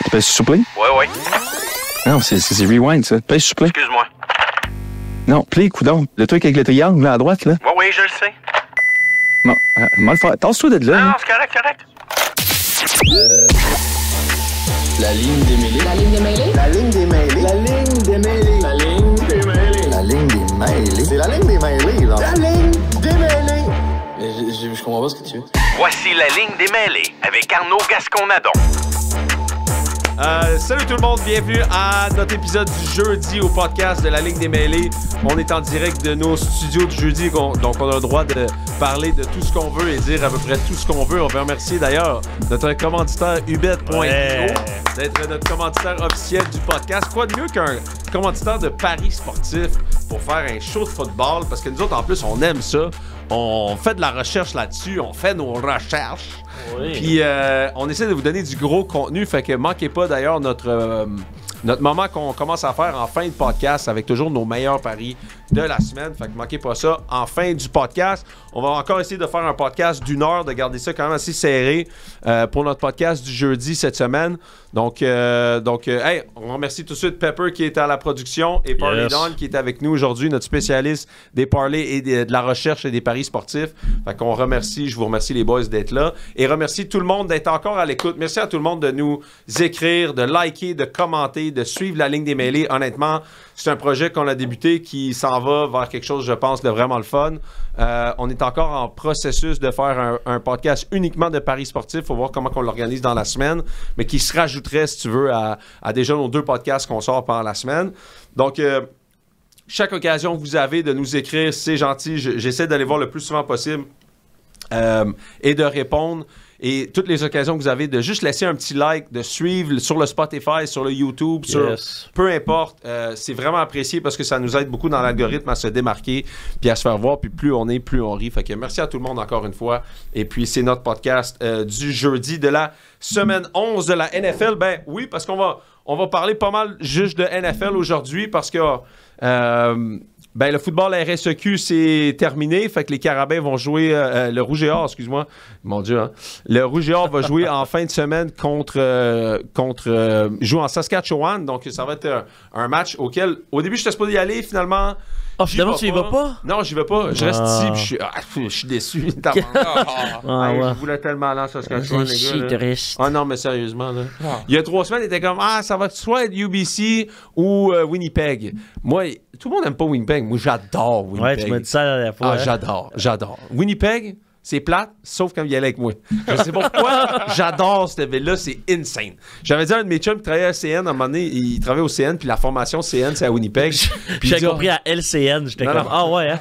Tu pèses sur play? Ouais. Non, c'est rewind, ça. Pèse sur play. Excuse-moi. Non, play, coudonc. Le truc avec le triangle, là, à droite, là. Oui, je le sais. Non, mal le faire. Tasse-toi de là. Non, là. c'est correct. La ligne des mêlés. La ligne des mêlés. La ligne des mêlés. La ligne des mêlés. La ligne des mêlés. La ligne des mêlés. C'est la ligne des mêlés, là. La ligne des mêlés. Je comprends pas ce que tu veux. Voici la ligne des mêlés avec Arnaud Gascon-Nadon. Salut tout le monde, bienvenue à notre épisode du jeudi au podcast de la Ligue des mêlés. On est en direct de nos studios du jeudi, donc on a le droit de parler de tout ce qu'on veut et dire à peu près tout ce qu'on veut. On veut remercier d'ailleurs notre commanditaire Ubet.io d'être notre commanditaire officiel du podcast. Quoi de mieux qu'un commanditaire de paris sportifs pour faire un show de football, parce que nous autres en plus on aime ça. On fait de la recherche là-dessus, on fait nos recherches. Oui. Puis on essaie de vous donner du gros contenu, fait que manquez pas d'ailleurs notre moment qu'on commence à faire en fin de podcast avec toujours nos meilleurs paris de la semaine. Fait que manquez pas ça en fin du podcast. On va encore essayer de faire un podcast d'1 heure, de garder ça quand même assez serré pour notre podcast du jeudi cette semaine. Donc, hey, on remercie tout de suite Pepper qui est à la production et Parley Don qui est avec nous aujourd'hui, notre spécialiste des parlays et de la recherche et des paris sportifs. Fait qu'on remercie, je vous remercie les boys d'être là et remercie tout le monde d'être encore à l'écoute. Merci à tout le monde de nous écrire, de liker, de commenter, de suivre la ligne des mêlés. Honnêtement, c'est un projet qu'on a débuté qui s'en va vers quelque chose, je pense, de vraiment le fun. On est encore en processus de faire un podcast uniquement de paris sportifs. Il faut voir comment on l'organise dans la semaine, mais qui se rajouterait, si tu veux, à déjà nos 2 podcasts qu'on sort pendant la semaine. Donc, chaque occasion que vous avez de nous écrire, c'est gentil. J'essaie d'aller voir le plus souvent possible et de répondre. Et toutes les occasions que vous avez de juste laisser un petit like, de suivre sur le Spotify, sur le YouTube, peu importe, c'est vraiment apprécié parce que ça nous aide beaucoup dans l'algorithme à se démarquer puis à se faire voir. Puis plus on est, plus on rit. Fait que merci à tout le monde encore une fois. Et puis c'est notre podcast du jeudi de la semaine 11 de la NFL. Ben oui, parce qu'on va parler pas mal juste de NFL aujourd'hui parce que ben, le football RSEQ, c'est terminé. Fait que les Carabins vont jouer... le Rouge et Or, excuse-moi. Mon Dieu, hein? Le Rouge et Or va jouer en fin de semaine joue en Saskatchewan. Donc, ça va être un match auquel... Au début, j'étais supposé y aller. Finalement... finalement, tu y vas pas? Non, j'y vais pas. Je reste ici. Puis je suis déçu. Je voulais tellement aller en Saskatchewan, les gars. Triste. Ah non, mais sérieusement, là. Il y a 3 semaines, il était comme, ça va soit être UBC ou Winnipeg. Moi, tout le monde n'aime pas Winnipeg. Moi, j'adore Winnipeg. Ouais, tu m'as dit ça la dernière fois. J'adore. Winnipeg, c'est plate, sauf quand il y allait avec moi. Je sais pas pourquoi, j'adore cette ville-là, c'est insane. J'avais dit à un de mes chums qui travaillait à CN, à un moment donné, il travaillait au CN, puis la formation CN, c'est à Winnipeg. J'ai compris à LCN, j'étais comme, ouais, hein?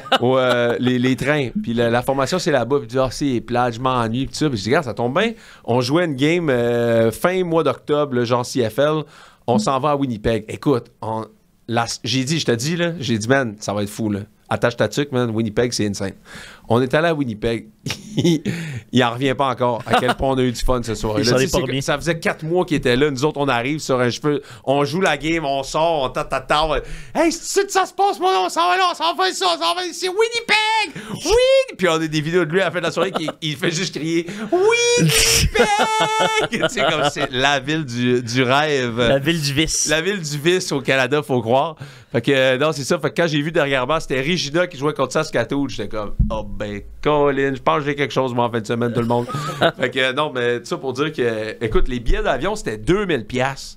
Les trains, puis la formation, c'est là-bas, puis il dit, c'est plate, je m'ennuie, puis ça. Puis je dis, regarde, ça tombe bien, on jouait une game fin mois d'octobre, genre CFL, on s'en va à Winnipeg. Écoute, j'ai dit, man, ça va être fou, là. Attache ta tuque, man. Winnipeg, c'est insane. On est allé à Winnipeg. Il en revient pas encore à quel point on a eu du fun ce soir. Ça faisait 4 mois qu'il était là. Nous autres, on arrive sur un cheveu. On joue la game, on sort, on tata. Hey, c'est ça se passe, moi, on s'en va là, on s'en va ici, c'est Winnipeg! Oui! Puis on a des vidéos de lui à la fin de la soirée qui fait juste crier Winnipeg! Tu sais, comme c'est la ville du rêve. La ville du vice. La ville du vice au Canada, faut croire. Fait que, non, c'est ça. Fait que quand j'ai vu derrière moi, c'était Regina qui jouait contre Saskatoon. J'étais comme, ben, Colin, je pense que j'ai quelque chose, moi, en fin de semaine, tout le monde. Fait que, non, mais tout ça pour dire que, écoute, les billets d'avion, c'était 2000$.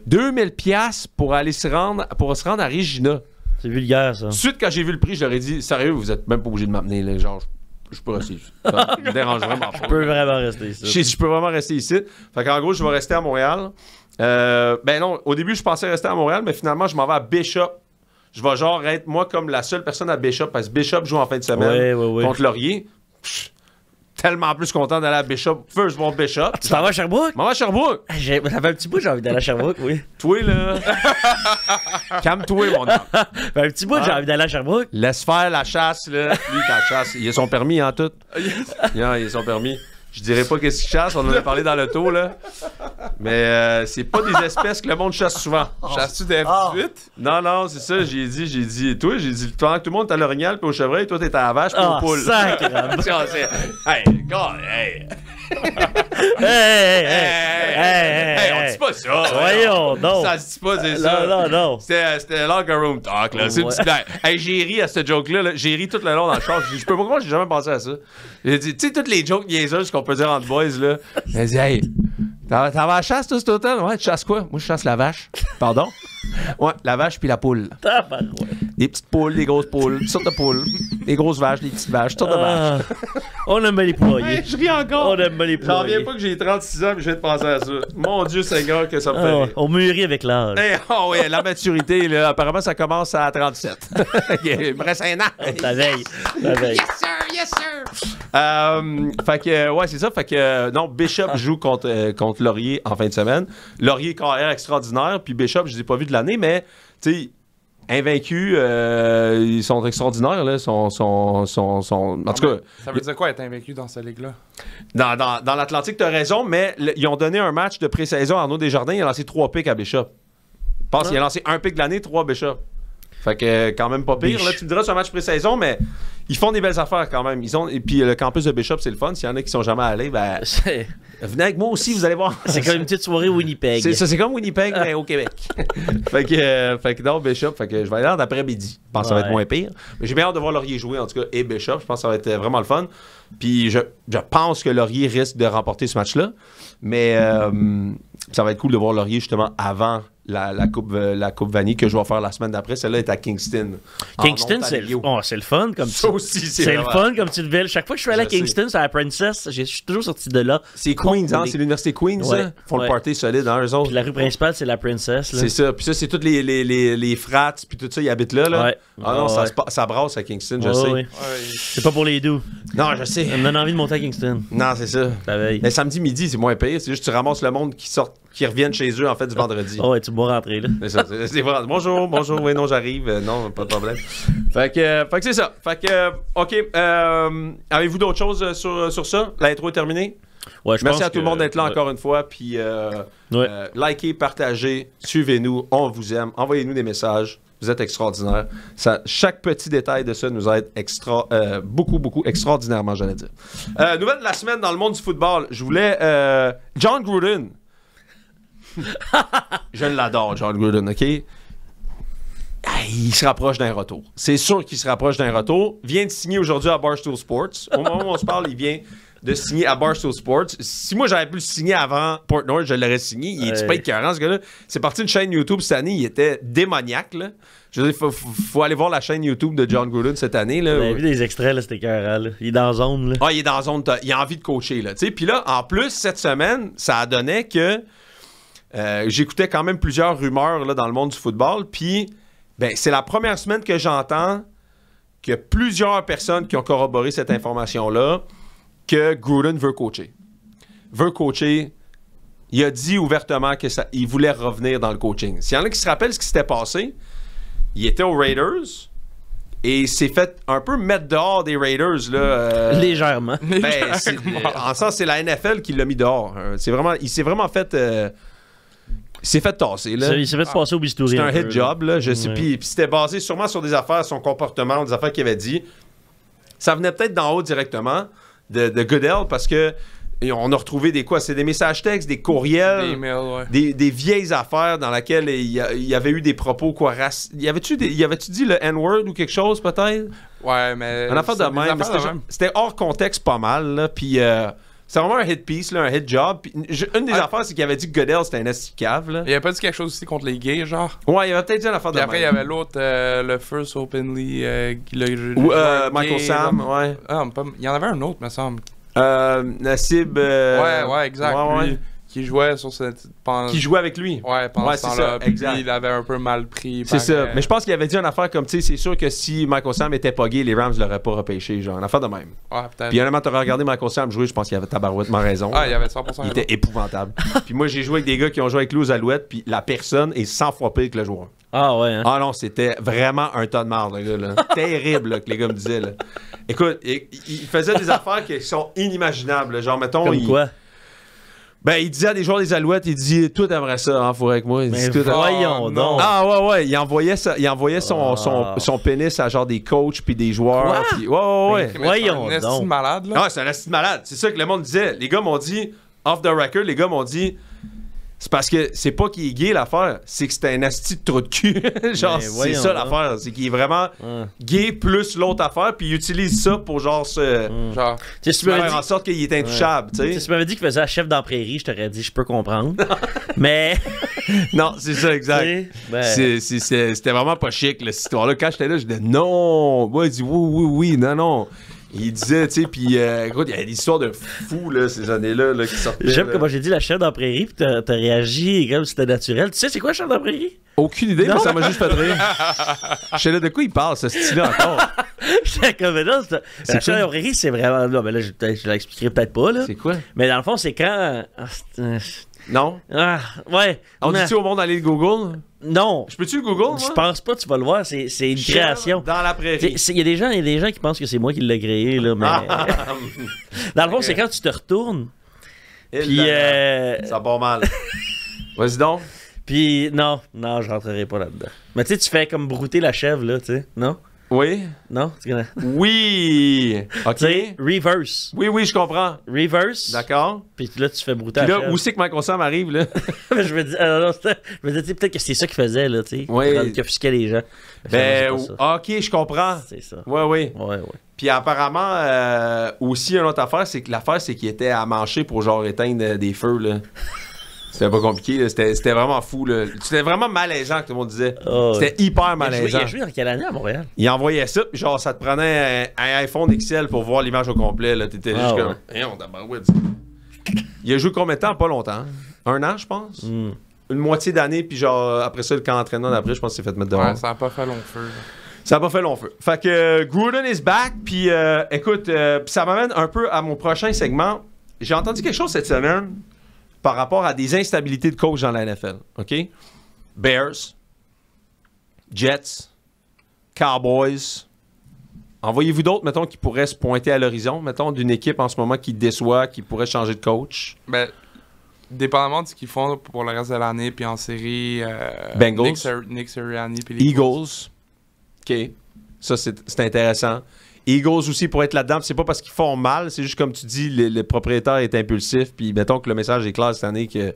2000$ pour se rendre à Regina. C'est vulgaire, ça. Ensuite, quand j'ai vu le prix, je leur ai dit, sérieux, vous êtes même pas obligé de m'amener, là. Genre, je peux rester ici. Ça me dérange vraiment pas. Je peux vraiment rester ici. Je peux vraiment rester ici. Fait qu'en gros, je vais rester à Montréal. Ben non, au début, je pensais rester à Montréal, mais finalement, je m'en vais à Bishop. Je vais genre être, moi, comme la seule personne à Bishop, parce que Bishop joue en fin de semaine contre Laurier. Tellement plus content d'aller à Bishop. First one Bishop. Tu t'en vas à Sherbrooke? Je m'en vais à Sherbrooke. Ça fait un petit bout, j'ai envie d'aller à Sherbrooke, oui. Toi, là. Calme-toi, mon homme. Ça fait un petit bout, j'ai envie d'aller à Sherbrooke. Laisse faire la chasse, là. Lui, ta chasse. Il a son permis, en tout. Il a son permis. Je dirais pas qu'est-ce qu'il chasse, on en a parlé dans l'auto, là. Mais c'est pas des espèces que le monde chasse souvent. Chasses-tu des F-18? Non, c'est ça, j'ai dit, toi, pendant que tout le monde est à l'orignal puis au chevreuil, toi, t'es à la vache puis au poule. Hey, God, hey! Hey, on dit pas pas ça. Voyons, non. Ça se dit pas, c'est ça. Non. C'était locker room talk, là. C'est une petite blague. Hey, j'ai ri à ce joke-là. J'ai ri tout le long dans le char. Je peux pas croire que j'ai jamais pensé à ça. J'ai dit, tu sais, toutes les jokes niaiseuses qu'on peut dire entre boys, là. J'ai dit, hey, t'en vas à la chasse, toi, cet automne? Ouais, tu chasses quoi? Moi, je chasse la vache. Pardon? Ouais, la vache puis la poule. Des petites poules, des grosses poules, toutes sortes de poules. Des grosses vaches, des petites vaches, toutes sortes de vaches. On aime bien les poulaillers. Hey, je ris encore. On aime bien les J'en poulaillers. reviens pas que j'ai 36 ans et je viens de penser à ça. Mon Dieu Seigneur, que ça me fait rire. On mûrit avec l'âge. Hey, oh ouais, la maturité, là, apparemment, ça commence à 37. Il me reste un an. La veille. Yes, sir. Fait que, ouais, c'est ça. Fait que, non, Bishop joue contre Laurier en fin de semaine. Laurier, carrière extraordinaire. Puis Bishop, je les ai pas vus de l'année, mais, tu sais, invaincus, ils sont extraordinaires, là. En tout cas. Ça veut dire quoi être invaincu dans cette ligue-là? Dans l'Atlantique, t'as raison, mais ils ont donné un match de pré-saison à Arnaud Desjardins. Il a lancé 3 pics à Bishop. Je pense qu'il a lancé 1 pic de l'année, 3 Bishop. Fait que quand même pas pire. Là, tu me diras, c'est un match pré-saison, mais ils font des belles affaires quand même. Et puis le campus de Bishop, c'est le fun. S'il y en a qui sont jamais allés, ben venez avec moi aussi, vous allez voir. C'est comme une petite soirée Winnipeg. C'est comme Winnipeg, mais au Québec. fait que non, Bishop, fait que je vais aller là d'après-midi. Je pense que ça va être moins pire. Mais j'ai bien hâte de voir Laurier jouer, en tout cas, et Bishop. Je pense que ça va être vraiment le fun. Puis je pense que Laurier risque de remporter ce match-là. Mais ça va être cool de voir Laurier justement avant la coupe Vanille que je vais faire la semaine d'après. Celle-là est à Kingston. Kingston, c'est le fun. Comme ça aussi, c'est le fun comme petite ville. Chaque fois que je suis allé à Kingston, c'est à la Princess, je suis toujours sorti de là. C'est Queens, hein? C'est l'université Queens, ça? Ils font le party solide, hein, eux autres. Puis la rue principale, c'est la Princess. Là. C'est ça. Puis ça, c'est tous les frats, puis tout ça, ils habitent là. Ouais. Ah non, ça brasse à Kingston, je sais. Ouais. C'est pas pour les doux. Non, je sais. Ça me donne envie de monter à Kingston. Non, c'est ça. La veille. Mais samedi midi, c'est moins pire. C'est juste que tu ramasses le monde qui reviennent chez eux, en fait, du vendredi. Oh, ouais, tu vas rentrer, là. C'est ça. C'est vrai. Bonjour, oui, non, j'arrive. Non, pas de problème. Fait que c'est ça. Fait que, OK. Avez-vous d'autres choses sur ça? L'intro est terminée? Ouais, merci à tout le monde d'être là encore une fois. Puis, likez, partagez, suivez-nous. On vous aime. Envoyez-nous des messages. Vous êtes extraordinaires. Chaque petit détail de ça nous aide beaucoup, extraordinairement, j'allais dire. Nouvelle de la semaine dans le monde du football. Je voulais... John Gruden. Je l'adore, John Gruden, OK? Il se rapproche d'un retour. C'est sûr qu'il se rapproche d'un retour. Il vient de signer aujourd'hui à Barstool Sports. Au moment où on se parle, il vient de signer à Barstool Sports. Si moi, j'avais pu le signer avant Portnoy, je l'aurais signé. Il est pas écœurant, ce gars-là. C'est parti d'une chaîne YouTube cette année. Il était démoniaque, là. Je veux dire, faut aller voir la chaîne YouTube de John Gruden cette année, là. Vous avez vu des extraits, là, c'était écœurant, là. Il est dans la zone, là. Ah, il est dans la zone. Il a envie de coacher, là. Puis là, en plus, cette semaine, ça a donné que j'écoutais quand même plusieurs rumeurs là, dans le monde du football. Puis, c'est la première semaine que j'entends que plusieurs personnes qui ont corroboré cette information-là que Gruden veut coacher. Il a dit ouvertement qu'il voulait revenir dans le coaching. S'il y en a qui se rappellent ce qui s'était passé, il était aux Raiders et il s'est fait un peu mettre dehors des Raiders. Là, légèrement. En sens, c'est la NFL qui l'a mis dehors. Il s'est vraiment fait... il s'est fait tasser, là. Il s'est fait passer au bistouri. C'était un hit job, là. Je sais. Puis c'était basé sûrement sur des affaires, son comportement, des affaires qu'il avait dit. Ça venait peut-être d'en haut directement de Goodell parce que on a retrouvé c'est des messages textes, des courriels, des emails, des vieilles affaires dans lesquelles il y avait eu des propos y avait-tu dit le N-word ou quelque chose peut-être? Ouais, mais une affaire de même. C'était hors contexte pas mal, là. Puis c'est vraiment un hit piece, là, un hit job. Puis, une des affaires, c'est qu'il avait dit que Goodell, c'était un esti cave, là. Il avait pas dit quelque chose aussi contre les gays, genre? Ouais, il avait peut-être dit une affaire de même. Après, il y avait l'autre, le First Openly, Michael Sam, ouais. Ah, il y en avait un autre, me semble. Nassib. Ouais, exact. Ouais. Qui jouait sur cette. Qui jouait avec lui. Ouais, pendant ce temps-là. Puis il avait un peu mal pris. C'est ça. Mais je pense qu'il avait dit une affaire comme, tu sais, c'est sûr que si Michael Sam était pas gay, les Rams l'auraient pas repêché. Genre, une affaire de même. Ouais, peut-être. Puis honnêtement, t'aurais regardé Michael Sam jouer, je pense qu'il avait tabarouettement raison. Ah, il avait 100% raison. Il était épouvantable. Puis moi, j'ai joué avec des gars qui ont joué avec lui aux Alouettes, puis la personne est 100 fois pire que le joueur. Ah ouais, hein? Ah non, c'était vraiment un tas de marde, le gars, là. Terrible, là, que les gars me disaient, là. Écoute, il faisait des affaires qui sont inimaginables. Genre, mettons... Comme quoi? Il disait à des joueurs des Alouettes, il dit « Toi, t'aimerais ça, hein, faut avec moi. » Mais voyons donc. Ah ouais, il envoyait son pénis à genre des coachs puis des joueurs. Puis, ouais. Voyons donc. C'est un malade, là. Ah, c'est un esti malade. C'est ça que le monde disait. Les gars m'ont dit, off the record, C'est parce que c'est pas qu'il est gay l'affaire, c'est que c'est un asti de trou de cul. Genre, c'est voyons ça donc. l'affaire. C'est qu'il est vraiment gay plus l'autre affaire, puis il utilise ça pour genre se. Genre, Tu sais, si tu m'avais faire dit- en sorte qu'il est intouchable, tu sais, tu si sais. tu m'avais dit qu'il faisait la chef dans la prairie, je t'aurais dit, je peux comprendre. Mais. Non, c'est ça, exact. tu sais, ben, C'était vraiment pas chic, là, cette histoire-là. Quand j'étais là, je disais non. Moi, il dit oui, non. Il disait, tu sais, puis écoute, il y a des histoires de fous, là, ces années-là, là, qui sortaient. J'aime là. comment j'ai dit la chef dans la prairie, puis t'as réagi comme si c'était naturel. Tu sais, c'est quoi la chef dans la prairie? Aucune idée, Non. mais ça m'a juste fait rire. Je sais là de quoi il parle, ce style-là encore. J'étais comme, mais non, la quoi? chef dans la prairie, c'est vraiment. Non, mais là, je l'expliquerai peut-être pas, là. C'est quoi? Mais dans le fond, c'est quand. Non? Ouais. On Non. dit-tu au monde d'aller le Google? Non. Je peux-tu le Google, Je moi? pense pas, tu vas le voir, c'est une Chèvre création. dans la prairie. Il y a des gens qui pensent que c'est moi qui l'ai créé, là, mais. Dans le fond, c'est quand tu te retournes. Puis, Ça part mal. Vas-y donc. puis non, je rentrerai pas là-dedans. Mais tu sais, tu fais comme brouter la chèvre, là, tu sais. Non? Oui? Non? Tu connais? Oui! OK. Tu sais, reverse. Oui, je comprends. Reverse. D'accord. Puis là, tu fais brouter Puis la là, chèvre. où c'est que Michael Sam arrive, là? Je me dis, tu sais, peut-être que c'est ça qu'il faisait, là, tu sais. Oui. Qui offusquait les gens. Ben, C'est pas OK, je comprends. ça. C'est ça. Oui. Ouais. Puis apparemment, aussi, une autre affaire, c'est que l'affaire, c'est qu'il était à mancher pour genre éteindre des feux, là. C'était pas compliqué, là. C'était vraiment fou, là. C'était vraiment malaisant, que tout le monde disait. Oh, C'était hyper Il a malaisant. joué dans quelle année à Montréal? Il envoyait ça, puis genre, ça te prenait un iPhone XL pour voir l'image au complet, là. T'étais juste Ah, comme... Hey, on tabarouette. Il a joué combien de temps? Pas longtemps. 1 an, je pense. Une moitié d'année, puis genre, après ça, le camp d'entraînement d'après, je pense qu'il s'est fait mettre dehors. ouais, ça a pas fait long feu. là. Ça a pas fait long feu. Fait que Gruden is back, puis écoute, puis ça m'amène un peu à mon prochain segment. J'ai entendu quelque chose cette semaine par rapport à des instabilités de coach dans la NFL. OK? Bears, Jets, Cowboys. Envoyez-vous d'autres, mettons, qui pourraient se pointer à l'horizon, mettons, d'une équipe en ce moment qui déçoit, qui pourrait changer de coach. Ben, dépendamment de ce qu'ils font pour le reste de l'année, puis en série, Bengals. Nick Sirianni, puis les Eagles. OK. Ça, c'est intéressant. Eagles aussi pour être là-dedans. C'est pas parce qu'ils font mal, c'est juste comme tu dis, le propriétaire est impulsif. Puis mettons que le message est clair cette année que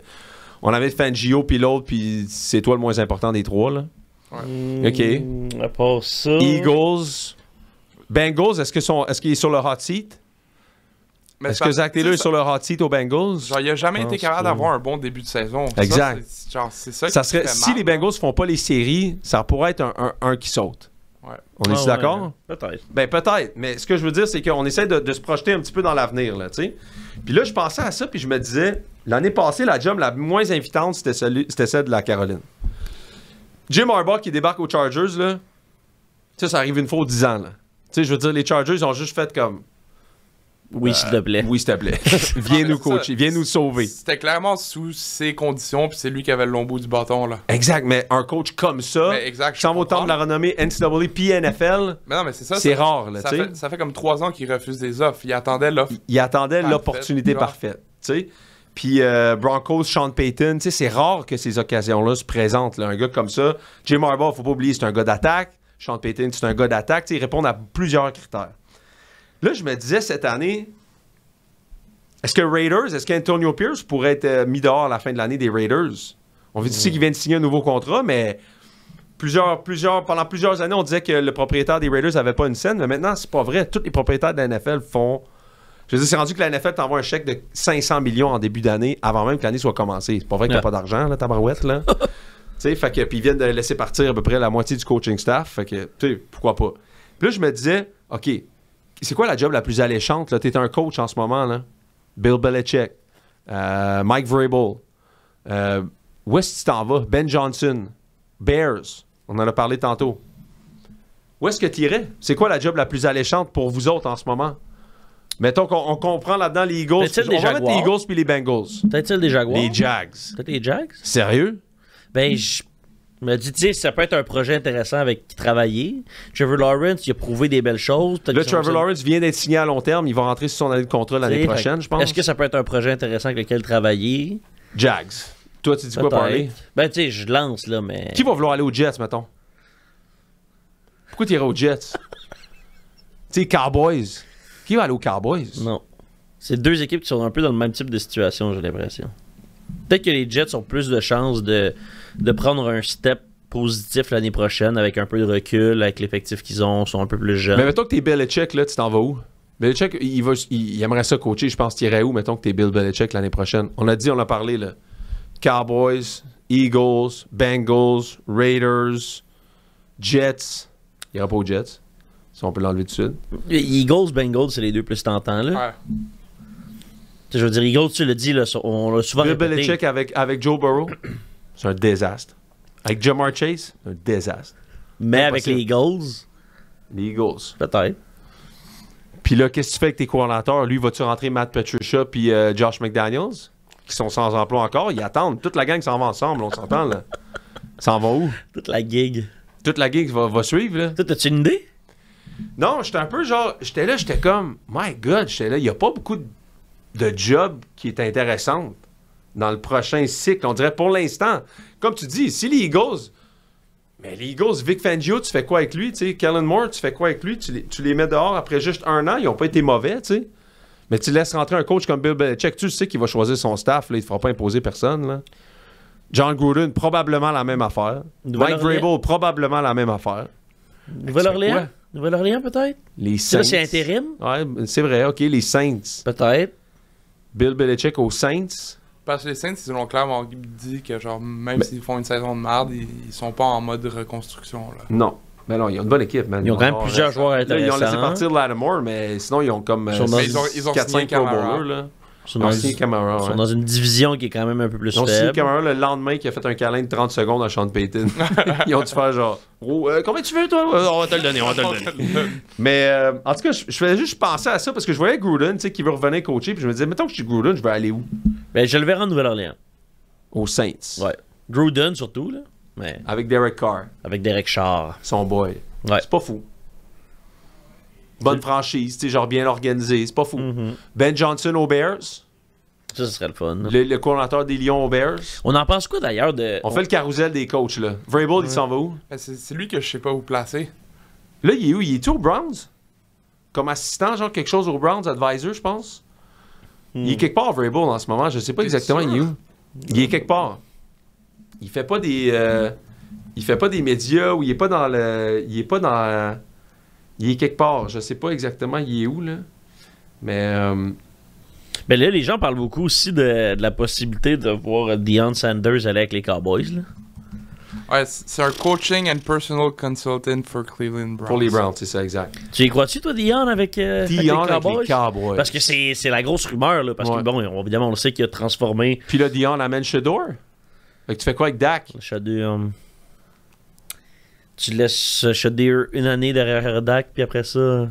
on avait Fangio puis l'autre, puis c'est toi le moins important des trois, là. OK. À part ça. Eagles. Bengals, est-ce qu'il est sur le hot seat? Mais Est-ce que Zach Taylor est sur le hot seat aux Bengals? Genre, il a jamais été pense capable pas. d'avoir un bon début de saison. Exact. C'est ça Ça qui serait, fait si mal. les Bengals font pas les séries, ça pourrait être un qui saute. Ouais. On est-tu d'accord? Peut-être. Ben peut-être, mais ce que je veux dire, c'est qu'on essaie de se projeter un petit peu dans l'avenir, là, tu sais. Puis là, je pensais à ça, puis je me disais, l'année passée, la job la moins invitante, c'était celle de la Caroline. Jim Harbaugh qui débarque aux Chargers, là, ça arrive une fois aux 10 ans, là. Tu sais, je veux dire, les Chargers, ils ont juste fait comme... Oui, s'il te plaît. Oui, s'il te plaît. Viens nous coacher, viens nous sauver. C'était clairement sous ses conditions, puis c'est lui qui avait le long bout du bâton, là. Exact, mais un coach comme ça, Mais exact, je qui s'en va au comprends. temps de la renommée NCAA puis NFL, Mais non, mais c'est ça. c'est ça- rare, là, ça tu sais. fait, ça fait comme 3 ans qu'il refuse des offres. Il attendait l'offre. Il attendait Parfait, l'opportunité genre. parfaite, tu sais. Puis Broncos, Sean Payton, tu sais, c'est rare que ces occasions-là se présentent, là. Un gars comme ça, Jim Harbaugh, faut pas oublier, c'est un gars d'attaque. Sean Payton, c'est un gars d'attaque. Tu sais, ils répondent à plusieurs critères. Là, je me disais cette année, est-ce qu'Antonio Pierce pourrait être mis dehors à la fin de l'année des Raiders? On vit ici qu'il vient de signer un nouveau contrat, mais pendant plusieurs années, on disait que le propriétaire des Raiders n'avait pas une scène, mais maintenant, c'est pas vrai. Tous les propriétaires de la NFL font... Je veux dire, c'est rendu que la NFL t'envoie un chèque de 500 millions en début d'année avant même que l'année soit commencée. C'est pas vrai qu'il n'y a pas d'argent, là, tabarouette, là. Tu sais, fait que, puis ils viennent de laisser partir à peu près la moitié du coaching staff. Fait que, tu sais, pourquoi pas. Puis là, je me disais, OK, c'est quoi la job la plus alléchante, là? T'es un coach en ce moment, là. Bill Belichick, Mike Vrabel, où est-ce que tu t'en vas? Ben Johnson, Bears, on en a parlé tantôt. Où est-ce que tu irais? C'est quoi la job la plus alléchante pour vous autres en ce moment? Mettons qu'on comprend là-dedans les Eagles. Mais celle des On va mettre les Jaguars. Eagles puis les Bengals. Peut-être celle des Jaguars. Les Jags. Peut-être les Jags. Sérieux? Ben, je me dis, tu sais, ça peut être un projet intéressant avec qui travailler. Trevor Lawrence, il a prouvé des belles choses. Peut-être Là, qu'ils sont- Trevor Lawrence vient d'être signé à long terme. Il va rentrer sur son année de contrat l'année tu sais, prochaine, fait- je pense. Est-ce que ça peut être un projet intéressant avec lequel travailler? Jags. Toi, tu dis quoi Peut-être. parler? Ben, tu sais, je lance, là, mais... Qui va vouloir aller aux Jets, mettons? Pourquoi tu irais aux Jets? Tu sais, Cowboys. Qui va aller aux Cowboys? Non. C'est deux équipes qui sont un peu dans le même type de situation, j'ai l'impression. Peut-être que les Jets ont plus de chances de prendre un step positif l'année prochaine avec un peu de recul, avec l'effectif qu'ils ont, sont un peu plus jeunes. Mais mettons que t'es Belichick, là, tu t'en vas où? Belichick, il aimerait ça coacher, je pense qu'il irait où, mettons que t'es Bill Belichick l'année prochaine? On a parlé, là. Cowboys, Eagles, Bengals, Raiders, Jets. Il ira pas aux Jets. Si on peut l'enlever tout de suite. Eagles, Bengals, c'est les deux plus tentants, là. Ouais. Je veux dire, Eagles, tu l'as dit, là, on l'a souvent Bill répété. Belichick avec Joe Burrow, c'est un désastre. Avec Jamar Chase, un désastre. Mais avec Impossible. les Eagles, Les Eagles. peut-être. Puis là, qu'est-ce que tu fais avec tes coordinateurs? Lui, vas-tu rentrer Matt Patricia puis Josh McDaniels, qui sont sans emploi encore? Ils attendent. Toute la gang s'en va ensemble, on s'entend, là. S'en va où? Toute la gig. Toute la gang va suivre, là. Toi, as-tu une idée? Non, j'étais un peu genre... J'étais comme... My God, j'étais là. Il n'y a pas beaucoup de job qui est intéressante dans le prochain cycle. On dirait pour l'instant. Comme tu dis, si les Eagles... Mais les Eagles, Vic Fangio, tu fais quoi avec lui? T'sais? Kellen Moore, tu fais quoi avec lui? Tu les mets dehors après juste un an. Ils n'ont pas été mauvais, tu sais. Mais tu laisses rentrer un coach comme Bill Belichick. Tu sais qu'il va choisir son staff. Là, il ne fera pas imposer personne. Là. John Gruden, probablement la même affaire. Mike Vrabel, probablement la même affaire. Nouvelle-Orléans? Nouvelle-Orléans, peut-être? Les Ça, Saints. c'est intérim? Ouais, c'est vrai. OK, les Saints. Peut-être. Bill Belichick aux Saints. Parce que les Saints, ils ont clairement dit que genre même s'ils font une saison de merde, ils sont pas en mode reconstruction. Là. Non. Mais non, ils ont une bonne équipe, man. Ils ont quand même plusieurs joueurs Là, intéressants. ils ont laissé partir Lattimore, mais sinon, ils ont comme Ils sont dans- ils ont 4-5 signé Pro Camara. Bowlers, là. Ils sont Ils ont dans, signé Camara, ils sont ouais. dans une division qui est quand même un peu plus Ils ont signé faible. Camara le lendemain qui a fait un câlin de 30 secondes à Sean Payton. Ils ont dû faire genre, oh, combien tu veux, toi? On va te le donner, on va te le donner. Mais en tout cas, je faisais juste penser à ça parce que je voyais Gruden, tu sais, qui veut revenir coacher, puis je me disais, mettons que je suis Gruden, je vais aller où? Ben, je le verrai en Nouvelle-Orléans. Aux Saints. Ouais. Gruden, surtout, là. Mais Avec Derek Carr, avec Derek Carr. son boy. Ouais. C'est pas fou. Bonne franchise, tu sais, genre bien organisé, c'est pas fou. Ben Johnson aux Bears, Ça, ce serait le fun. le coordinateur des Lions aux Bears. On en pense quoi, d'ailleurs, de... On fait le carrousel des coachs, là. Vrabel, il s'en va où? Mais c'est lui que je sais pas où placer. Là, il est où? Il est-tu aux Browns? Comme assistant, genre quelque chose aux Browns, advisor, je pense? Il est quelque part, Vrabel, en ce moment. Je sais pas T'es exactement sûr? il est où. Il est quelque part. Il fait pas des... il fait pas des médias ou il est pas dans le... Il est pas dans... il est quelque part. Je sais pas exactement il est où, là. Mais... Ben là, les gens parlent beaucoup aussi de la possibilité de voir Deion Sanders aller avec les Cowboys, là. Ouais, c'est un coaching and personal consultant for Cleveland Browns. pour les Browns, c'est ça, exact. Tu y crois-tu, toi, Deion, avec, avec les Dion avec Cowboys? les Cowboys. Parce que c'est la grosse rumeur, là. Parce Ouais. que, bon, évidemment, on le sait qu'il a transformé... Puis là, Dion amène Shedeur. Fait que tu fais quoi avec Dak? Tu laisses Shadir une année derrière Dak, puis après ça...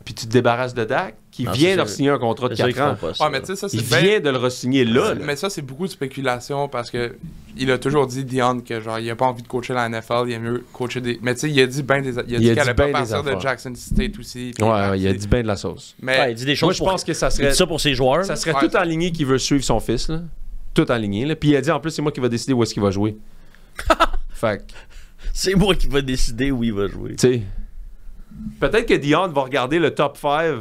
Puis tu te débarrasses de Dak, qui Non, vient c'est de sûr. signer un contrat de C'est sûr 4 qu'ils font ans. pas ça. Ouais, mais tu sais, ça, c'est Il bien- vient de le re-signer là. Mais ça, c'est beaucoup de spéculation parce que il a toujours dit, Dion, que genre, il a pas envie de coacher la NFL, il aime mieux coacher des. Mais tu sais, il a dit ben des. Il a dit qu'elle allait pas ben des partir de affaires. Jackson State aussi. puis Ouais, il a dit bien de la sauce. Mais Ouais, il dit des choses Moi, je pense que ça Il serait, dit ça pour ses joueurs. ça serait Ouais. tout aligné qui veut suivre son fils. Là. Tout aligné. Là. Puis il a dit en plus, c'est moi qui va décider où est-ce qu'il va jouer. Fait que, C'est moi qui va décider où il va jouer. tu sais. Peut-être que Dion va regarder le top 5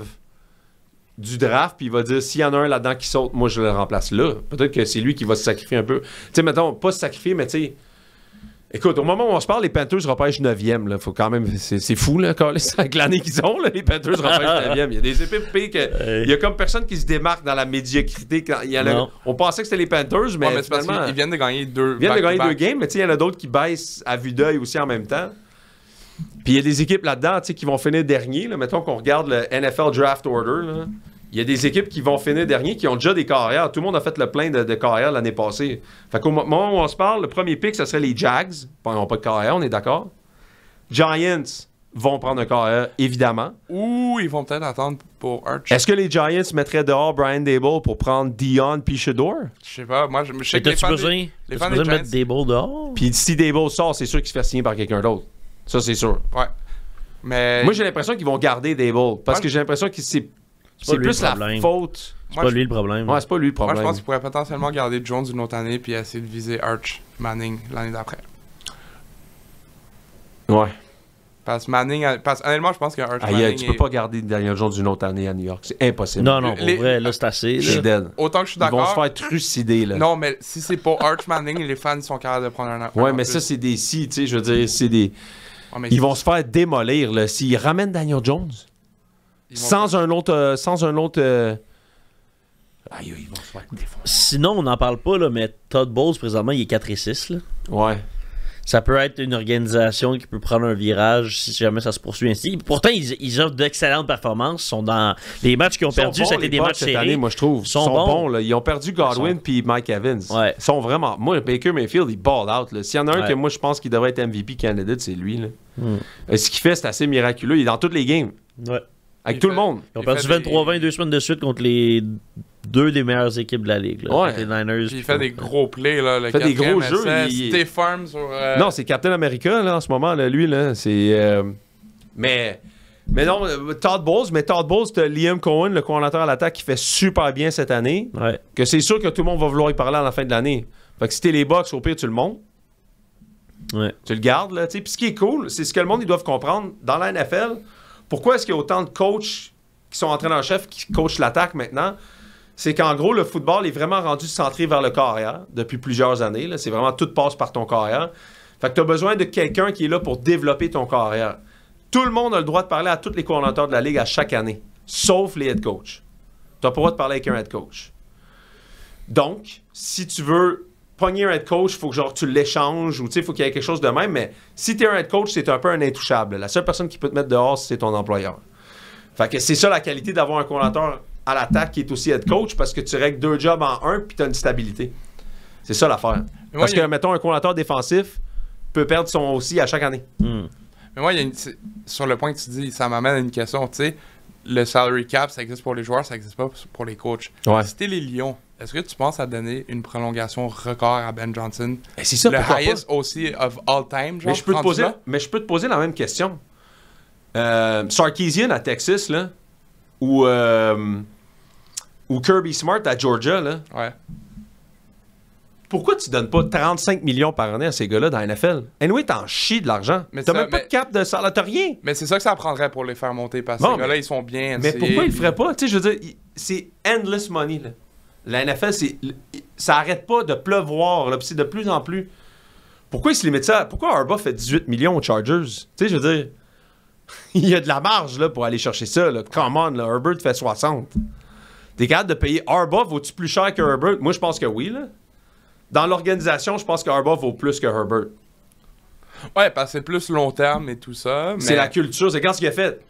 du draft, puis il va dire s'il y en a un là-dedans qui saute, moi je le remplace là. Peut-être que c'est lui qui va se sacrifier un peu. Tu sais, mettons, pas se sacrifier, mais tu sais. Écoute, au moment où on se parle, les Panthers repêchent 9e. Là. Faut quand même. C'est fou, là, avec l'année qu'ils ont, là, les Panthers repêchent 9e. Il y a des équipes pires que. Il y a comme personne qui se démarque dans la médiocrité. Quand il y en a, Non. on pensait que c'était les Panthers, mais, ouais, mais c'est parce finalement, qu'ils viennent de gagner deux. ils viennent de gagner back-to-back. 2 games, mais tu sais, il y en a d'autres qui baissent à vue d'œil aussi en même temps. Puis il y a des équipes là-dedans, tu sais, qui vont finir dernier. Là. Mettons qu'on regarde le NFL Draft Order. Là. Il y a des équipes qui vont finir dernier, qui ont déjà des carrières. Tout le monde a fait le plein de carrières l'année passée. Fait qu'au moment où on se parle, le premier pick, ça serait les Jags. Ils n'ont pas de carrière, on est d'accord. Giants vont prendre un carrière, évidemment. Ou ils vont peut-être attendre pour Arch. Est-ce que les Giants mettraient dehors Brian Dable pour prendre Dion puis Shedeur? Je sais pas, moi je sais Mais que les t'as-tu fans besoin, les t'as-tu fans besoin des de mettre Giants- des balles dehors? Puis si Dable sort, c'est sûr qu'il se fait signer par quelqu'un d'autre. Ça, c'est sûr. Ouais. Mais. Moi, j'ai l'impression qu'ils vont garder Dable. Parce Ouais. que j'ai l'impression que c'est pas lui plus le la problème. faute. C'est moi, pas je- lui le problème. Ouais, c'est pas lui le Moi, problème. je pense qu'ils pourraient potentiellement garder Jones une autre année puis essayer de viser Arch Manning l'année d'après. Ouais. Parce que Manning, honnêtement, je pense que Arch Aïe, Manning tu peux pas garder Daniel Jones une autre année à New York. C'est impossible. Non, pour vrai, là, c'est assez. C'est Là. dead. Autant que je suis Ils vont d'accord. se faire trucider, là. Non, mais si c'est pas Arch Manning, les fans ils sont capables de prendre un Ouais, en mais plus. ça, c'est des si, tu sais, je veux dire, c'est des... Ouais, mais Ils vont se faire démolir, là. S'ils ramènent Daniel Jones, ils vont- sans un autre... Aïe, ils vont se faire défoncer. Sinon, on n'en parle pas, là, mais Todd Bowles, présentement, il est 4-6. Là. Ouais. Ça peut être une organisation qui peut prendre un virage si jamais ça se poursuit ainsi. Pourtant, ils offrent d'excellentes performances. Ils sont dans les matchs qu'ils ont perdus, ça a été des matchs cette serrés. année, moi, je trouve. Ils sont bons, là. Ils ont perdu Godwin puis Mike Evans. Ouais. Ils sont vraiment... Moi, Baker Mayfield, il ball out, là. S'il y en a un Ouais. que moi, je pense qu'il devrait être MVP candidate, c'est lui, là. Ce qu'il fait, c'est assez miraculeux. Il est dans toutes les games. Ouais. Avec Il tout fait- le monde. Ils ont Il perdu fait 23-20 2 semaines de suite contre les deux des meilleures équipes de la ligue. Là, Ouais. contre les Niners. Puis il fait des gros plays, là. Le fait des gros jeux, essai, il- Stay Farm sur. Non, c'est Captain America, là, en ce moment, là, lui, là. C'est... Mais non, Todd Bowles, t'as Liam Cohen, le coordinateur à l'attaque, qui fait super bien cette année. Ouais. Que c'est sûr que tout le monde va vouloir y parler à la fin de l'année. Fait que si t'es les Bucks, au pire, tu le montes. Ouais. Tu le gardes, là, tu sais. Puis ce qui est cool, c'est ce que le monde, ils doivent comprendre. Dans la NFL, pourquoi est-ce qu'il y a autant de coachs qui sont entraîneurs-chefs qui coachent l'attaque maintenant? C'est qu'en gros, le football est vraiment rendu centré vers le corps arrière depuis plusieurs années. Là. C'est vraiment tout passe par ton corps arrière. Fait que tu as besoin de quelqu'un qui est là pour développer ton corps arrière. Tout le monde a le droit de parler à tous les coordinateurs de la ligue à chaque année, sauf les head coachs. Tu n'as pas le droit de parler avec un head coach. Donc, si tu veux pogner un head coach, il faut que genre, tu l'échanges ou il faut qu'il y ait quelque chose de même. Mais si tu es un head coach, c'est un peu un intouchable. La seule personne qui peut te mettre dehors, c'est ton employeur. Fait que c'est ça la qualité d'avoir un coordinateur à l'attaque qui est aussi head coach parce que tu règles 2 jobs en un puis tu as une stabilité. C'est ça l'affaire. moi, Parce il y que, a- mettons, un coordinateur défensif peut perdre son aussi à chaque année. Hmm. Mais moi, sur le point que tu dis, ça m'amène à une question. Tu sais, le salary cap, ça existe pour les joueurs, ça existe pas pour les coachs. Ouais. Si t'es les Lions, est-ce que tu penses à donner une prolongation record à Ben Johnson? Et c'est ça, Le pourquoi pas? highest aussi of all time, genre, Mais je peux te rendu poser, là? mais je peux te poser la même question. Sarkisian à Texas, là, ou Kirby Smart à Georgia, là. Ouais. Pourquoi tu donnes pas 35 millions par année à ces gars-là dans la NFL? Anyway, t'en chies de l'argent. Mais T'as ça, même pas mais- de cap de salaire, t'as rien. Mais c'est ça que ça prendrait pour les faire monter parce que Bon, ces gars-là, ils sont bien Mais NCAA, pourquoi ils le puis- feraient pas? Tu sais, je veux dire, c'est endless money, là. La NFL, ça arrête pas de pleuvoir, là, puis c'est de plus en plus. Pourquoi ils se limitent ça? Pourquoi Harbaugh fait 18 millions aux Chargers? Tu sais, je veux dire, il y a de la marge, là, pour aller chercher ça, là. Come on, là, Herbert fait 60. T'es capable de payer Harbaugh, vaut-tu plus cher que Herbert? Moi, je pense que oui, là. Dans l'organisation, je pense que Harbaugh vaut plus que Herbert. Ouais, parce que c'est plus long terme et tout ça. C'est mais- la culture. C'est quand ce qu'il a fait.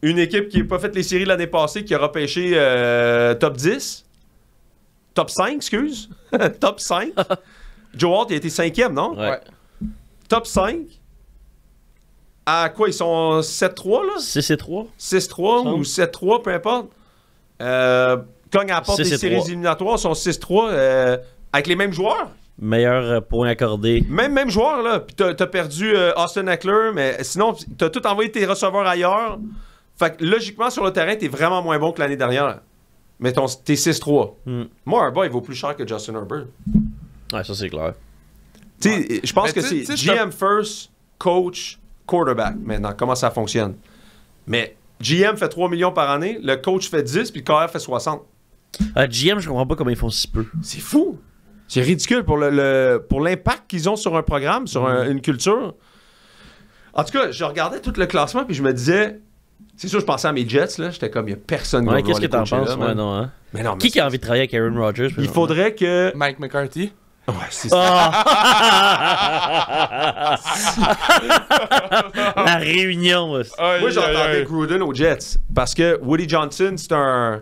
Une équipe qui n'a pas fait les séries l'année passée, qui a repêché top 10. Top 5, excuse. Top 5. Joe Hart, il a été 5e, non? Ouais. Ouais. Top 5. À quoi? Ils sont 7-3, là? 6-3. 6-3 ou 7-3, peu importe. Cogne à la porte des 6-3. séries éliminatoires, ils sont 6-3 avec les mêmes joueurs. Meilleur point accordé. Même joueur, là. Puis t'as perdu Austin Eckler, mais sinon, t'as tout envoyé tes receveurs ailleurs. Fait que logiquement, sur le terrain, t'es vraiment moins bon que l'année dernière. Mais t'es 6-3. Hmm. Moi, Harbaugh, il vaut plus cher que Justin Herbert. Ouais, ça c'est clair. Tu sais, je pense Mais que tu c'est sais, GM first, coach, quarterback. Maintenant, comment ça fonctionne. Mais GM fait 3 millions par année, le coach fait 10, puis le carrière fait 60. GM, je comprends pas comment ils font si peu. C'est fou. C'est ridicule pour pour l'impact qu'ils ont sur un programme, sur une culture. En tout cas, je regardais tout le classement puis je me disais, c'est sûr, je pensais à mes Jets là, j'étais comme il y a personne qui Ouais, va qu'est-ce que vouloir t'en les penses? coacher là, Ouais, man. non, hein? Mais non, mais Qui a envie de travailler avec Aaron Rodgers? il faudrait que Mike McCarthy. ouais, c'est ça. La réunion. aussi. Moi, j'entendais Gruden aux Jets parce que Woody Johnson, c'est un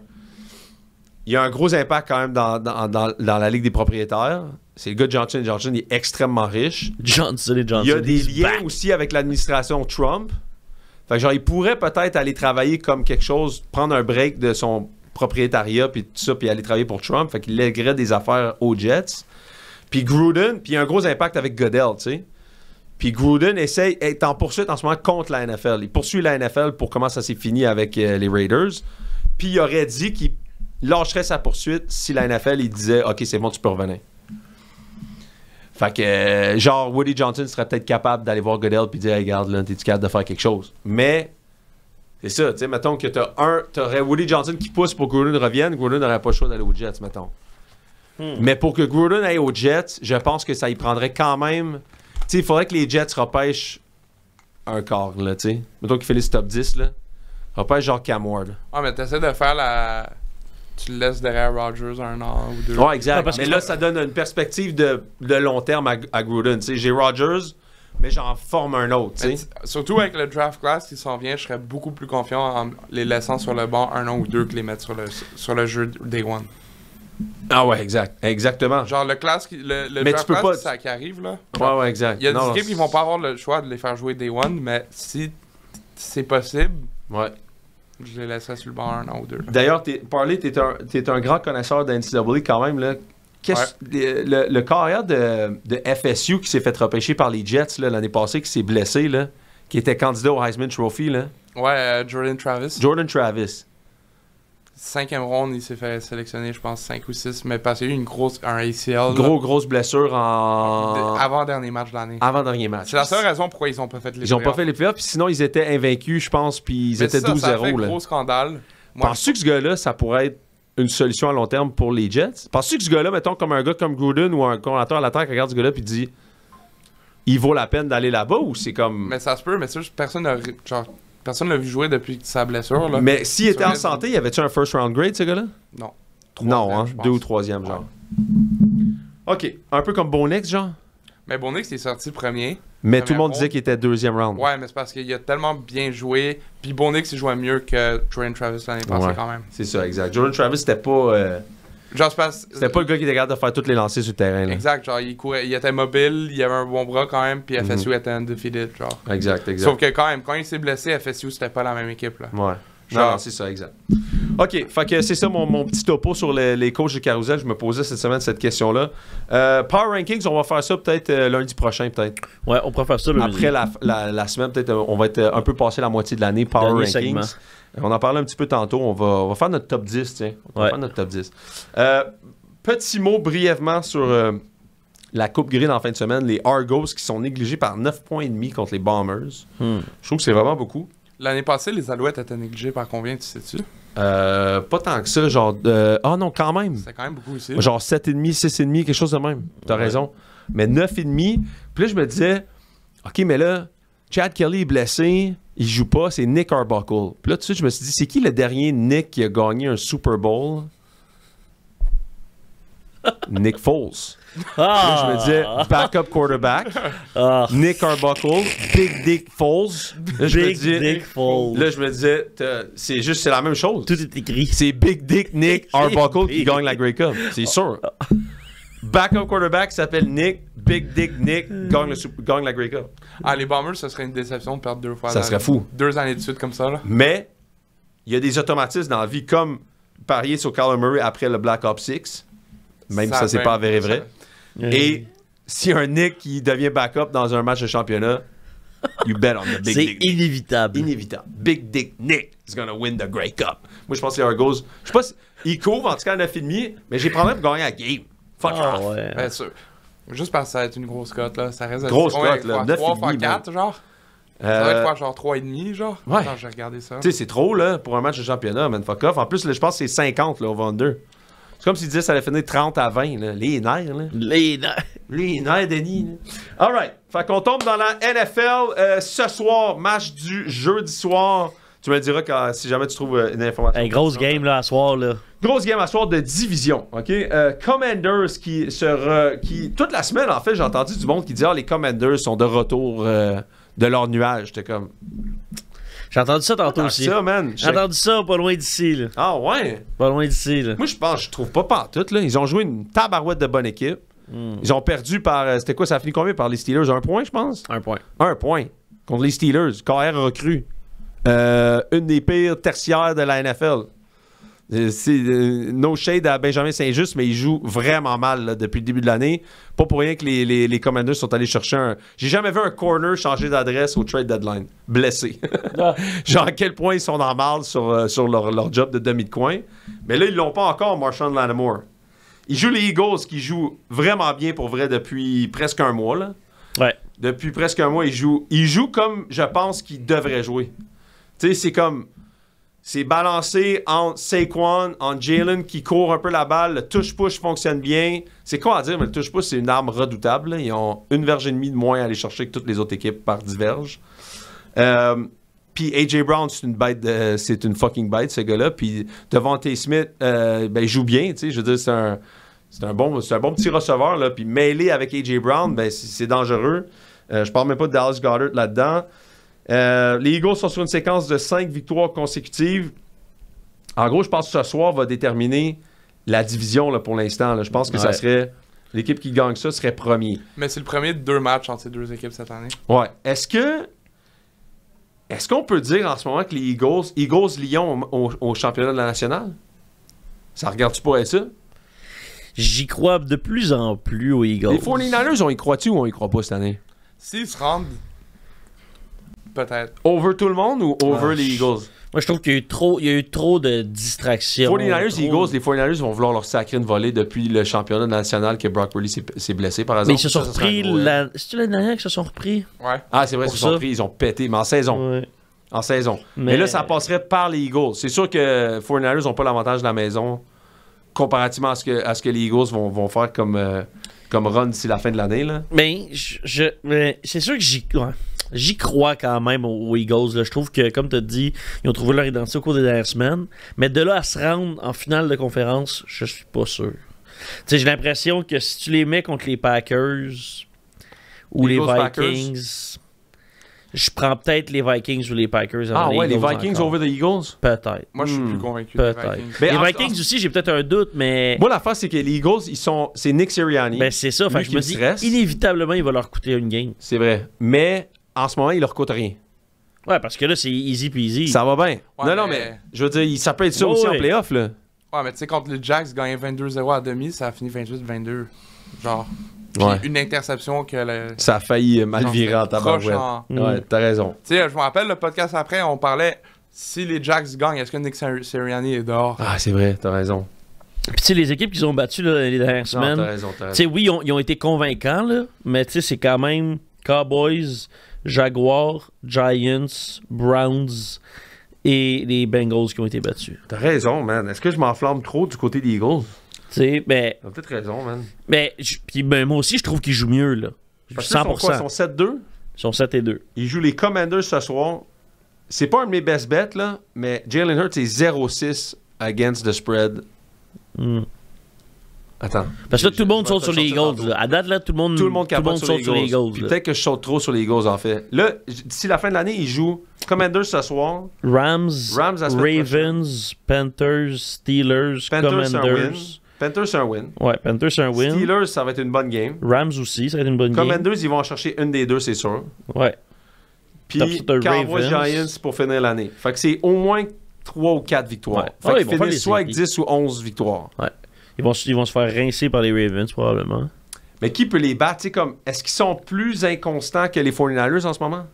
il y a un gros impact quand même dans la ligue des propriétaires. C'est le gars de Johnson & Johnson, il est extrêmement riche. Johnson et Johnson. Il y a des he's liens back. aussi avec l'administration Trump. Fait que genre, il pourrait peut-être aller travailler comme quelque chose, prendre un break de son propriétariat, puis tout ça, puis aller travailler pour Trump. Fait qu'il lèguerait des affaires aux Jets. Puis Gruden, puis il y a un gros impact avec Goodell, tu sais. Puis Gruden est en poursuite en ce moment contre la NFL. Il poursuit la NFL pour comment ça s'est fini avec les Raiders. Puis il aurait dit qu'il lâcherait sa poursuite si la NFL, il disait « OK, c'est bon, tu peux revenir ». Fait que, genre, Woody Johnson serait peut-être capable d'aller voir Goodell puis dire, hey, regarde, là, t'es-tu capable de faire quelque chose? Mais, c'est ça, tu sais, mettons que t'aurais Woody Johnson qui pousse pour que Gruden revienne, Gruden n'aurait pas le choix d'aller aux Jets, mettons. Mais pour que Gruden aille aux Jets, je pense que ça y prendrait quand même. Tu sais, il faudrait que les Jets repêchent un quart, là, tu sais. Mettons qu'il fait les top 10, là. Repêche genre Cam Ward. Ah, mais t'essaies de faire la. Tu le laisses derrière Rodgers 1 an ou 2. Ouais, exact. parce Mais que- là, ça donne une perspective de long terme à Gruden. Tu sais, j'ai Rodgers, mais j'en forme un autre, tu sais. Surtout avec le draft class qui s'en vient, je serais beaucoup plus confiant en les laissant sur le banc 1 an ou 2 que les mettre sur le jeu Day One. Ah ouais, exact. Exactement. Genre le class, le Mais draft tu peux class pas- qui arrive là. Ouais, ouais, exact. Il y a Non, des équipes qui vont pas avoir le choix de les faire jouer Day One, mais si c'est possible, Ouais. je les laisserais sur le banc 1 an ou 2. D'ailleurs, Parley, t'es un grand connaisseur de NCAA quand même, là. Le carrière de FSU qui s'est fait repêcher par les Jets là, l'année passée, qui s'est blessé, là, qui était candidat au Heisman Trophy, là. Ouais, Jordan Travis. Jordan Travis. 5e ronde, il s'est fait sélectionner, je pense, 5 ou 6, mais parce qu'il y a eu un ACL. là, Grosse blessure en... avant-dernier match de l'année. Avant-dernier match. C'est la seule raison pourquoi ils ont pas fait les Ils ont pas playoffs. fait les playoffs, puis sinon ils étaient invaincus, je pense, puis ils Mais étaient ça, ça a fait 12-0. Là. gros scandale. Moi, Penses-tu que ce gars-là, ça pourrait être une solution à long terme pour les Jets? Penses-tu que ce gars-là, mettons, comme un gars comme Gruden ou un coordinateur à l'attaque, regarde ce gars-là puis dit il vaut la peine d'aller là-bas ou c'est comme. Mais ça se peut, mais ça, personne l'a vu jouer depuis sa blessure. Là. Mais s'il était en Sur- santé, y avait-tu un first round grade, ce gars-là? Non. Non, hein? je pense. 2 ou 3e, genre. OK. Un peu comme Bonix, genre? Mais Bonix est sorti premier. Mais tout le monde Première disait qu'il était 2e round. Ouais, mais c'est parce qu'il a tellement bien joué. Puis Bonix, il jouait mieux que Jordan Travis l'année passée Ouais. quand même. C'est ça, exact. Jordan Travis, c'était pas le gars qui était capable de faire toutes les lancers sur le terrain. Là. Exact, genre il courait, il était mobile, il avait un bon bras quand même, puis FSU était undefeated, genre. Exact. Sauf que quand même, quand il s'est blessé, FSU c'était pas la même équipe là. Ouais. Genre- Non, c'est ça, exact. OK, fait que c'est ça mon petit topo sur les coachs de Carousel. Je me posais cette semaine cette question-là. Power Rankings, on va faire ça peut-être lundi prochain, peut-être. Ouais, on pourrait faire ça le Après la semaine, peut-être, on va être un peu passé la moitié de l'année. Power Dernier Rankings. segment. On en parlait un petit peu tantôt. On va faire notre top 10, tiens. On va Ouais. faire notre top 10. Petit mot brièvement sur la Coupe Green en fin de semaine. Les Argos qui sont négligés par 9,5 points contre les Bombers. Je trouve que c'est vraiment beaucoup. L'année passée, les Alouettes étaient négligés par combien, tu sais-tu? Pas tant que ça, genre... Ah non, quand même. C'était quand même beaucoup aussi. Genre 7,5, 6,5, quelque chose de même. T'as raison. Mais 9,5. Puis là, je me disais, OK, mais là, Chad Kelly est blessé, il joue pas, c'est Nick Arbuckle. Puis là, tout de suite, je me suis dit, c'est qui le dernier Nick qui a gagné un Super Bowl? Nick Foles. Là, je me disais, backup quarterback, Nick Arbuckle, Big Dick Foles. Là, je me Big disais- Dick Foles. Là, je me disais, c'est la même chose. Tout est écrit. C'est Big Dick Nick Arbuckle qui Big. gagne la Grey Cup. C'est sûr. Backup quarterback s'appelle Nick. Big Dick Nick gagne la Grey Cup. Ah, les Bombers, ce serait une déception de perdre 2 fois. Ça serait fou. 2 années de suite comme ça, là. Mais il y a des automatismes dans la vie, comme parier sur Kyler Murray après le Black Ops 6, même si ça c'est pas avéré vrai. Et si un Nick qui devient backup dans un match de championnat, you bet on the Big C'est Dick Nick. inévitable. Inévitable. Big Dick Nick is gonna win the Grey Cup. Moi, je pense que les Argos, je sais pas si ils couvrent en tout cas à 9,5, mais j'ai prendrais pour gagner la game. Fuck Ah, off. ouais. Bien sûr. Juste parce que ça va être une grosse cote, là. Ça reste Grosse cote, là. 3 9,5, fois 4, genre. Ça va être quoi, genre 3,5, genre? Ouais. Attends, j'ai regardé ça. Tu sais, c'est trop, là, pour un match de championnat, man. Fuck off. En plus, là, je pense que c'est 50, là, au 22. C'est comme s'ils disaient que ça allait finir 30 à 20, là. Les nerfs, là. Les... Les nerfs, Denis, là. All right. Fait qu'on tombe dans la NFL ce soir, match du jeudi soir. Tu me diras si jamais tu trouves une information. Hey, grosse game, là, à soir, là. Grosse game à soir de division, OK? Commanders qui toute la semaine, en fait, j'ai entendu du monde qui dit « Ah, les Commanders sont de retour de leur nuage. » J'étais comme... J'ai entendu ça tantôt Ah, aussi. ça, man. J'ai entendu ça pas loin d'ici, là. Ah, ouais? Pas loin d'ici, là. Moi, je trouve pas pantoute, là. Ils ont joué une tabarouette de bonne équipe. Ils ont perdu par... c'était quoi? Ça a fini combien par les Steelers? 1 point, je pense? 1 point. 1 point contre les Steelers. KR recrue. Une des pires tertiaires de la NFL. C'est no shade à Benjamin Saint-Just, mais il joue vraiment mal là, depuis le début de l'année. Pas pour rien que les Commanders sont allés chercher un... J'ai jamais vu un corner changer d'adresse au trade deadline. Blessé. Genre à quel point ils sont en mal sur leur job de demi de coin. Mais là, ils l'ont pas encore, Marshawn Lattimore. Ils jouent les Eagles qui jouent vraiment bien pour vrai depuis presque un mois. Là. Ouais. Depuis presque un mois, ils jouent comme je pense qu'ils devraient jouer. Tu sais, c'est comme... C'est balancé entre Saquon, entre Jalen qui court un peu la balle. Le touch-push fonctionne bien. C'est quoi à dire, mais le touch-push, c'est une arme redoutable. Là. Ils ont 1,5 verge de moins à aller chercher que toutes les autres équipes par 10 verges. Puis A.J. Brown, c'est une fucking bête, ce gars-là. Puis Devontae Smith, il joue bien. Je veux dire, c'est un bon petit receveur. Là. Puis mêlé avec A.J. Brown, c'est dangereux. Je parle même pas de Dallas Goedert là-dedans. Les Eagles sont sur une séquence de 5 victoires consécutives. En gros, je pense que ce soir va déterminer la division là, pour l'instant. Là. Je pense que ça serait... L'équipe qui gagne ça serait premier. Mais c'est le premier de 2 matchs entre ces 2 équipes cette année. Ouais. Est-ce qu'on peut dire en ce moment que les Eagles-Lyon au championnat de la nationale? Ça regarde-tu pour être ça? J'y crois de plus en plus aux Eagles. Les 49ers, on y croit-tu ou on y croit pas cette année? S'ils se rendent... Peut-être. Over tout le monde ou over les Eagles? Moi, je trouve qu'il y a eu trop de distractions. 49ers et Eagles, les 49ers vont vouloir leur sacrer une volée depuis le championnat national que Brock Purdy s'est blessé, par exemple. Mais ils se sont repris... C'est-tu l'année dernière qu'ils se sont repris? Ouais. Ah, c'est vrai, ils se sont repris, ils ont pété, mais en saison. Ouais. En saison. Mais là, ça passerait par les Eagles. C'est sûr que 49ers n'ont pas l'avantage de la maison comparativement à ce que les Eagles vont faire comme run d'ici la fin de l'année. Là. Mais c'est sûr que j'y crois quand même aux Eagles. Là. Je trouve que, comme tu as dit, ils ont trouvé leur identité au cours des dernières semaines. Mais de là à se rendre en finale de conférence, je suis pas sûr. J'ai l'impression que si tu les mets contre les Packers ou les Vikings, je prends peut-être les Vikings ou les Packers. Ah ouais, les Vikings encore. over the Eagles? Peut-être. Moi, je suis plus convaincu Peut-être. des Vikings. Ben, Les Vikings aussi, j'ai peut-être un doute, mais... Moi, l'affaire, c'est que les Eagles, c'est Nick Sirianni. Ben, c'est ça. Fait que je me dis, inévitablement, il va leur coûter une game. C'est vrai. Mais, en ce moment, il leur coûte rien. Ouais, parce que là, c'est easy peasy. Ça va bien. Ouais, non, mais je veux dire, ça peut être ça aussi en playoff, là. Ouais, mais tu sais, contre les Jacks, gagner 22-0 à demi, ça a fini 28-22. Genre... Ouais. Une interception que... Ça a failli mal virer en tabarouette. Ouais, t'as raison. Tu sais, je me rappelle, le podcast après, on parlait, si les Jacks gagnent, est-ce que Nick Sirianni est dehors? Ah, c'est vrai, t'as raison. Puis tu sais, les équipes qu'ils ont battues là, les dernières semaines, t'as raison. tu sais, oui, ils ont été convaincants, là, mais tu sais, c'est quand même Cowboys, Jaguars, Giants, Browns et les Bengals qui ont été battus. T'as raison, man. Est-ce que je m'enflamme trop du côté des Eagles? Tu sais, ben... T'as peut-être raison, man. Mais moi aussi, je trouve qu'ils jouent mieux, là. 100%. Ils sont 7-2? Ils sont 7-2. Ils jouent les Commanders ce soir. C'est pas un de mes best bets, là, mais Jalen Hurts est 0-6 against the spread. Attends. Parce que là, tout le monde saute sur les Eagles. À date, là, tout le monde saute sur les Eagles. Puis peut-être que je saute trop sur les Eagles, en fait. Là, d'ici la fin de l'année, ils jouent Commanders ce soir. Rams Ravens, Panthers, Steelers, Commanders. Panthers, c'est un win. Ouais, Panthers, c'est un win. Steelers, ça va être une bonne game. Rams aussi, ça va être une bonne game. Commanders, ils vont en chercher une des deux, c'est sûr. Ouais. Puis Cowboys Giants pour finir l'année. Fait que c'est au moins 3 ou 4 victoires. Ouais. Fait qu'ils finissent soit avec 10 ou 11 victoires. Ouais. Ils vont se faire rincer par les Ravens, probablement. Mais qui peut les battre? Est-ce qu'ils sont plus inconstants que les 49ers en ce moment?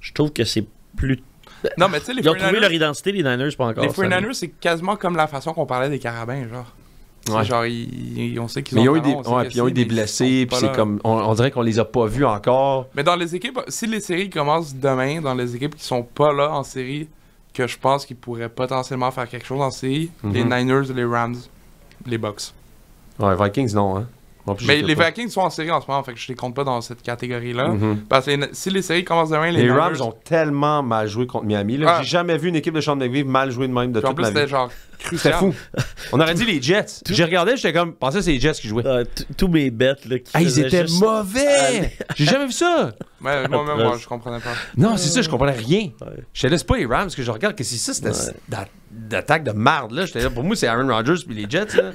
Je trouve que c'est plus... Non, mais tu sais, les 49ers... Ils ont trouvé leur identité, les Niners, pas encore. Les 49ers, c'est quasiment comme la façon qu'on parlait des Carabins, genre. Ouais. Genre, on sait qu'ils ont ont... eu ils ont eu des blessés, puis c'est comme... On dirait qu'on les a pas vus encore. Mais dans les équipes... Si les séries commencent demain, dans les équipes qui sont pas là en série, que je pense qu'ils pourraient potentiellement faire quelque chose en série, les Niners, les Rams, les Bucks. Ouais, Vikings, non, hein. Mais les Vikings sont en série en ce moment, fait que je les compte pas dans cette catégorie-là. Parce que si les séries commencent demain, les Rams ont tellement mal joué contre Miami. Là. J'ai jamais vu une équipe de Sean McVay mal jouer de même de toute ma vie. C'était genre crucial. C'était fou. On aurait dit les Jets. J'ai regardé, j'étais comme, pensais que c'est les Jets qui jouaient. Tous mes bêtes, là, ils étaient mauvais. J'ai jamais vu ça. Ouais, moi, je comprenais pas. Non, c'est ça, je comprenais rien. Je te laisse pas les Rams, que je regarde que c'est ça, c'était d'attaque de marde, là. J'étais là, pour moi, c'est Aaron Rodgers puis les Jets, là.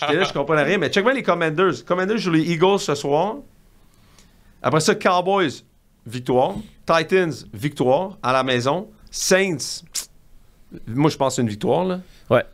J'étais là, je comprenais rien. Mais check bien les Commanders. Commanders jouent les Eagles ce soir. Après ça, Cowboys, victoire. Titans, victoire à la maison. Saints, moi, je pense que c'est une victoire, là. Ouais.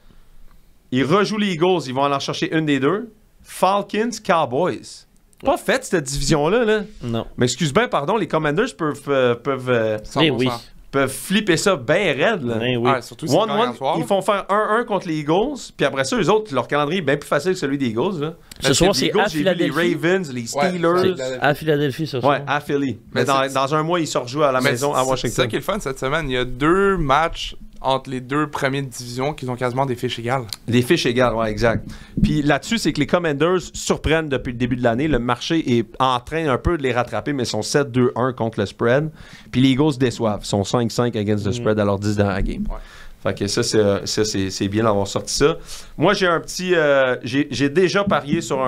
Ils rejouent les Eagles, ils vont aller en chercher une des deux. Falcons, Cowboys. Pas faite, cette division-là, là. Non. Mais excuse bien, pardon, les Commanders peuvent oui. peuvent flipper ça bien raide. Là. Oui. Ouais, surtout si c'est le 1-1, soir. ils font faire 1-1 contre les Eagles, puis après ça, eux autres, leur calendrier est bien plus facile que celui des Eagles. Là. Ce soir, c'est Eagles, à j'ai vu les Philadelphie. Ravens, les Ouais, Steelers. c'est À Philadelphie, ce soir. Ouais, à Philly. Mais Mais dans un mois, ils se rejouent à la Mais maison à C'est ça Washington. qui est le fun cette semaine. Il y a 2 matchs entre les 2 premières divisions qui ont quasiment des fiches égales. Des fiches égales, ouais, exact. Puis là-dessus, c'est que les Commanders surprennent depuis le début de l'année. Le marché est en train un peu de les rattraper, mais ils sont 7-2-1 contre le spread. Puis les Eagles déçoivent. Ils sont 5-5 against the spread à leur 10 dans la game. Ouais. Fait que ça, c'est bien d'avoir sorti ça. Moi, j'ai un petit... j'ai déjà parié sur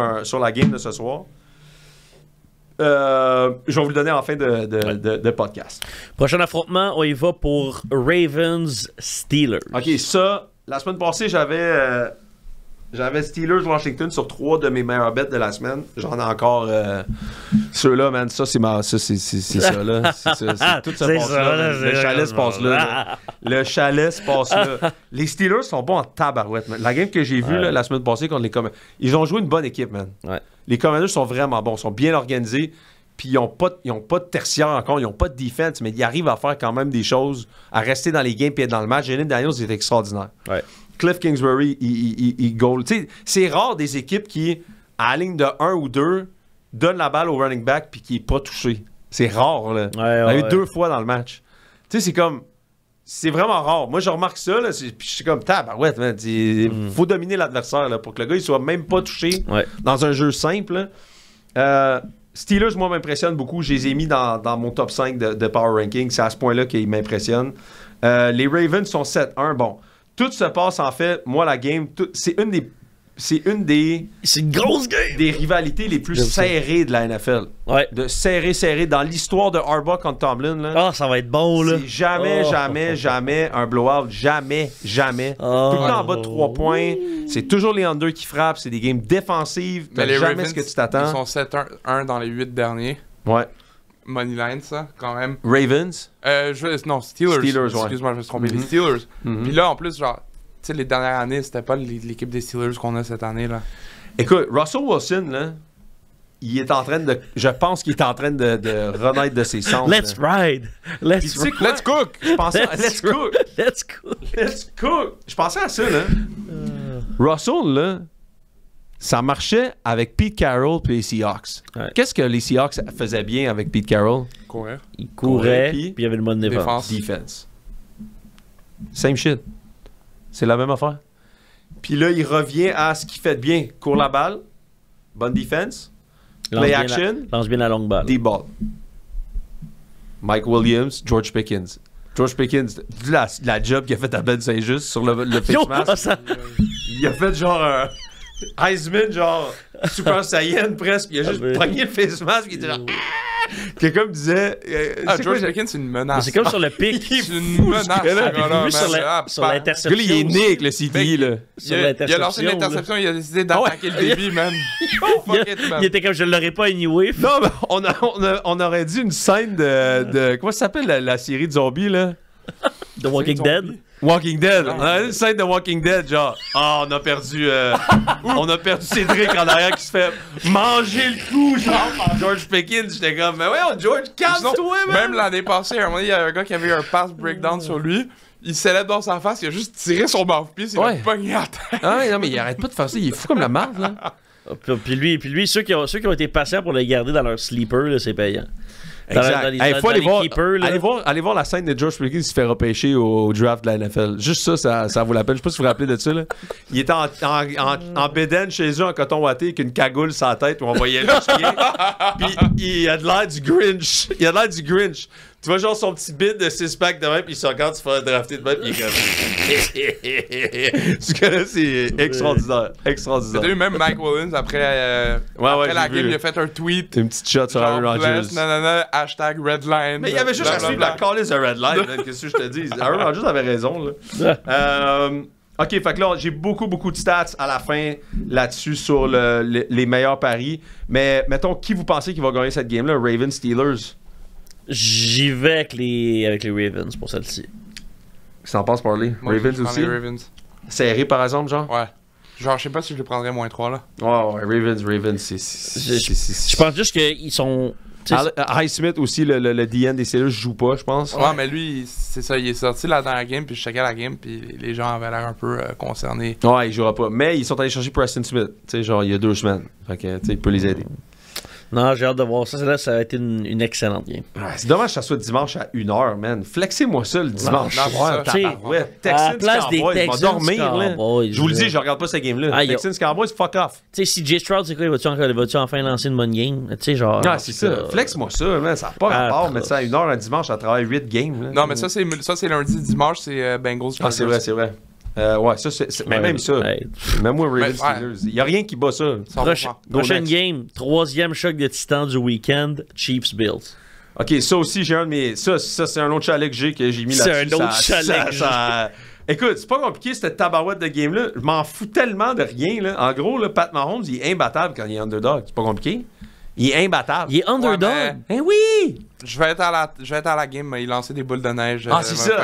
la game de ce soir. Je vais vous le donner en fin de podcast. Prochain affrontement, on y va pour Ravens-Steelers. OK, ça, la semaine passée, j'avais Steelers-Washington sur 3 de mes meilleurs bets de la semaine. J'en ai encore ceux-là, man. Ça, c'est ça, là. C'est tout ce C'est passe ça, là. là, Le chalet se passe là. Le chalet se passe là. Les Steelers sont bons en tabarouette, man. La game que j'ai vue là, la semaine passée contre les Commanders, ils ont joué une bonne équipe, man. Ouais. Les Commanders sont vraiment bons, sont bien organisés. Puis ils n'ont pas de tertiaire encore, ils n'ont pas de defense, mais ils arrivent à faire quand même des choses, à rester dans les games et être dans le match. Jalen Daniels est extraordinaire. Ouais. Cliff Kingsbury, il goal. Tu sais, c'est rare des équipes qui, à la ligne de 1 ou 2, donnent la balle au running back puis qui n'est pas touché. C'est rare, là. Il y a eu 2 fois dans le match. Tu sais, c'est comme... C'est vraiment rare. Moi, je remarque ça, là, puis je suis comme, tabarouette, man. Faut dominer l'adversaire, là, pour que le gars, il soit même pas touché dans un jeu simple. Steelers, moi, m'impressionne beaucoup. Je les ai mis dans mon top 5 de Power Ranking. C'est à ce point-là qu'ils m'impressionnent. Les Ravens sont 7-1. Bon, tout se passe, en fait, moi, la game, c'est une des c'est une des grosse game. Des rivalités les plus serrées de la NFL. Ouais. De serré dans l'histoire de Harbaugh contre Tomlin. Là, Ah, ça va être bon, là. c'est jamais un blowout. Jamais. Oh. Tout le temps en bas de 3 points. C'est toujours les under qui frappent. C'est des games défensives. Mais T'as les jamais Ravens, ce que tu t'attends. ils sont 7-1 dans les 8 derniers. Ouais. Moneyline, ça, quand même. Ravens. Non, Steelers. Steelers, ouais. Excuse-moi, je me suis trompé. Mhm. Les Steelers. Mhm. Puis là, en plus, genre, tu sais, les dernières années, c'était pas l'équipe des Steelers qu'on a cette année, là. Écoute, Russell Wilson, là, il est en train de... Je pense qu'il est en train de renaître de ses cendres. Let's ride. Puis Let's tu sais quoi? Let's cook! Je pensais à... Let's Let's cook! Je pensais à ça, là. Russell, là, ça marchait avec Pete Carroll et les Seahawks. Ouais. Qu'est-ce que les Seahawks faisaient bien avec Pete Carroll? Courir. Il courait, Puis puis il y avait le mode défense. Defense. Same shit. C'est la même affaire. Puis là, il revient à ce qu'il fait de bien. Court la balle, bonne defense, play action, Lance bien la longue balle. deep ball. Mike Williams, George Pickens. George Pickens, la job qu'il a fait à Ben Saint-Just sur le face Yo, mask. ça- Il a fait genre un Heisman, genre Super Saiyan presque. Il a juste mais- pogné le face mask. Il était genre... Quelqu'un me disait... Ah, c'est George quoi, Pickens, c'est une Mais menace. c'est comme sur le pic. Il est C'est une fou, menace, ce gars-là. ce gars-là, Vu sur man. la- Ah, sur bah, l'interception. Ce gars-là, il est né avec le CTI, là. Sur Il a lancé l'interception, l'interception, il a décidé d'attaquer le débit, man. Fuck it, man. Il était comme je l'aurais pas anyway. Non, mais on aurait dit une scène de comment ça s'appelle la série de zombies, là? The Walking Dead. Walking Dead. On aurait dit une scène de Walking Dead, genre, on a perdu Cédric en arrière qui se fait manger le cou, genre, par George Pickens. J'étais comme, mais ouais, George, calme-toi, man! Même l'année passée, à un moment donné, il y a un gars qui avait eu un pass breakdown sur lui. Il célèbre dans sa face, il a juste tiré son mouthpiece, il Ouais. a pogné à terre. Ah ouais, non, mais il arrête pas de faire ça. Il est fou comme la marde, là. Puis lui, ceux qui ont été patients pour le garder dans leur sleeper, là, c'est payant. Exact. Hey, faut aller les voir, keepers, là. allez voir la scène de George Pickens qui se fait repêcher au draft de la NFL. Juste ça vaut la peine. Je sais pas si vous vous rappelez de ça. Là. Il était en bédaine chez eux en coton watté avec une cagoule sur la tête où on voyait le chien. Puis il a de l'air du Grinch. Tu vois genre son petit bid de 6-pack de même, puis il se regarde se faire drafter de même, puis il est comme... Ce gars-là, c'est extraordinaire. T'as Extraordinaire. eu même Mike Williams après la j'ai game, vu. il a fait un tweet. Une petite shot sur Genre, Aaron Rodgers. bless, nanana, hashtag redline. Mais il y avait juste à suivre la calice de Red Line, man, qu'est-ce que je te dis. Aaron Rodgers avait raison, là. OK, fait que là, j'ai beaucoup de stats à la fin là-dessus sur les meilleurs paris. Mais mettons, qui vous pensez qui va gagner cette game-là? Ravens, Steelers? J'y vais avec les Ravens pour celle-ci. Qu'est-ce que t'en penses, Parley? Moi, Ravens je prends aussi? les Ravens. Serré, par exemple, genre? Ouais. Genre, je sais pas si je le prendrais -3, là. Ouais, Ravens, c'est... Je pense juste qu'ils sont Highsmith aussi, le DN des Steelers, joue pas, je pense. Ouais, mais lui, c'est ça, il est sorti là dans la game, puis je checkais la game, puis les gens avaient l'air un peu concernés. Ouais, il jouera pas. Mais ils sont allés chercher Preston Smith, tu sais, genre il y a 2 semaines. Fait que, tu sais, il peut les aider. Non, j'ai hâte de voir ça. Là, ça a été une excellente game. Ouais, c'est dommage que ça soit dimanche à 1h, man. Flexez-moi ça le dimanche. non, soir, c'est ça. ouais, À la Texans place des Cowboys, Texans va dormir, là. Cowboys, Je vous le dis, là. je regarde pas cette game-là. Ah, Texans Cowboys, fuck off. Tu sais, si Jay Stroud, c'est quoi, il va-tu enfin lancer une bonne game? Tu sais, genre. Ah, c'est ça. Flex-moi ça, man. Ça n'a pas rapport. Mettre ça à 1h un dimanche à travers 8 games. Là. Non, mais ça, c'est lundi, dimanche, c'est Bengals. Ah, c'est vrai. Ouais, ça, c'est. Mais même ça. Hey. Même moi, Ravens Mais, ouais. Steelers. Il n'y a rien qui bat ça. 100%. Prochaine next. game, 3e choc de titan du week-end, Chiefs-Bills. Ok, ça aussi, j'ai un de mes. Ça c'est un autre chalet que j'ai mis C'est là-dessus. un autre chalet que Écoute, c'est pas compliqué cette tabarouette de game-là. Je m'en fous tellement de rien. Là. En gros, là, Pat Mahomes, il est imbattable quand il est underdog. C'est pas compliqué. Il est imbattable. Il est underdog. Ouais, Eh oui! Je vais être à la game, il lancer des boules de neige. Ah, c'est ça.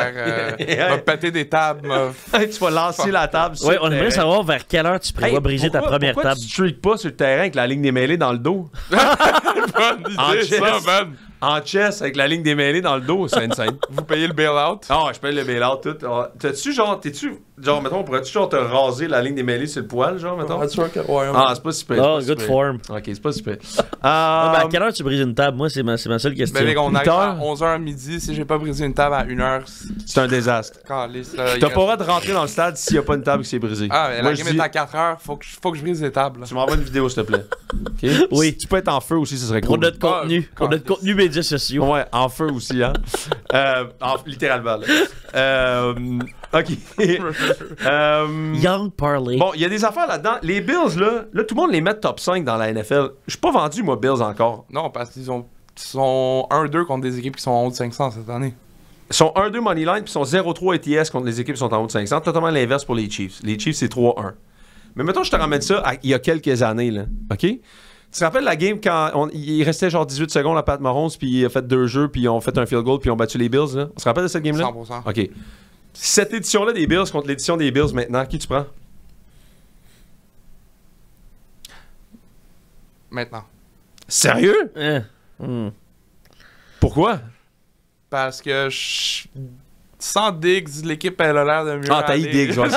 Va péter des tables. Tu vas lancer la table. Ouais, sur on le aimerait terrain. savoir vers quelle heure tu prévois Hey, briser ta première pourquoi table. tu streaks pas sur le terrain avec la ligne des mêlées dans le dos? Bonne En idée, ça, chess. man. En chess avec la ligne des mêlées dans le dos, c'est insane. Vous payez le bail-out. Ah, je paye le bail-out, tout. Ah, genre, mettons, pourrais-tu genre te raser la ligne des mêlés sur le poil, genre, mettons? Ah, c'est pas super. Oh, good form. Ok, c'est pas super. À quelle heure tu brises une table? Moi, c'est ma seule question. Mais les gars, on arrive 8 à 11h midi. Si j'ai pas brisé une table à 1h, C'est un désastre. T'as pas le droit de rentrer dans le stade s'il y a pas une table qui s'est brisée. Ah, mais Moi, la je game dis- est à 4h. Faut que je brise les tables. Tu m'envoies une vidéo, s'il te plaît. Ok? Oui. Si tu peux être en feu aussi, ce serait Pour cool. notre contenu. Pour notre contenu médias sociaux. Ouais, en feu aussi, hein. Littéralement, là. Ok. Young Parlay. Bon, il y a des affaires là-dedans. Les Bills, là, tout le monde les met top 5 dans la NFL. Je suis pas vendu, moi, Bills, encore. Non, parce qu'ils sont 1-2 contre des équipes qui sont en haut de 500 cette année. Ils sont 1-2 Moneyline, puis ils sont 0-3 ETS contre les équipes qui sont en haut de 500. Totalement l'inverse pour les Chiefs. Les Chiefs, c'est 3-1. Mais mettons, je te ramène ça il y a quelques années, là. OK? Tu te rappelles la game quand il restait genre 18 secondes à Pat Mahomes, puis il a fait 2 jeux, puis ils ont fait un field goal, puis ils ont battu les Bills, là? On se rappelle de cette game-là? 100%. OK. Cette édition-là des Bills contre l'édition des Bills maintenant, qui tu prends? Maintenant. Sérieux? Pourquoi? Parce que sans Diggs, l'équipe elle a l'air de mieux. Ah, t'as eu aller. Diggs, ouais.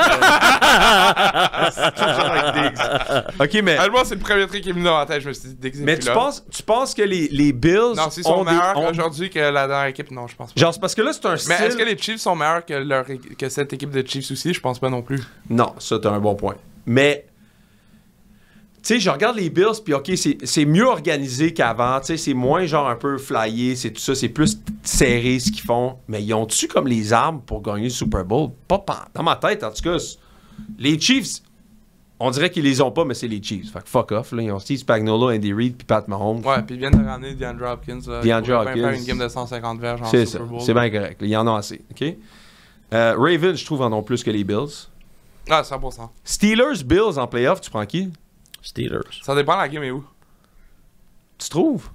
C'est toujours avec Diggs. OK, mais... Ah, moi, c'est le premier truc qui est venu dans la tête. Je me suis dit, Diggs est Mais plus tu là. penses que les Bills Non, s'ils sont ont meilleurs ont- aujourd'hui que la dernière équipe, non, je pense pas. Genre, c'est parce que là, c'est un style... Mais est-ce que les Chiefs sont meilleurs que cette équipe de Chiefs aussi? Je pense pas non plus. Non, ça, t'as un bon point. Mais, tu sais, je regarde les Bills, puis OK, c'est mieux organisé qu'avant. Tu sais, c'est moins genre un peu flyé, c'est tout ça, c'est plus serré ce qu'ils font. Mais ils ont-tu comme les armes pour gagner le Super Bowl? Dans ma tête, en tout cas. Les Chiefs, on dirait qu'ils les ont pas, mais c'est les Chiefs. Fait que fuck off. Là. Ils ont Steve Spagnuolo, Andy Reid, puis Pat Mahomes. Ouais, puis ils viennent de ramener DeAndre Hopkins. DeAndre Ils pourraient bien Hopkins. faire une game de 150 verges en C'est ça. Super Bowl. C'est bien correct. Il y en a assez. OK? Ravens, je trouve, en ont plus que les Bills. Ah, 100%. Steelers, Bills en playoff, tu prends qui? Steelers. Ça dépend la game est où. Tu trouves?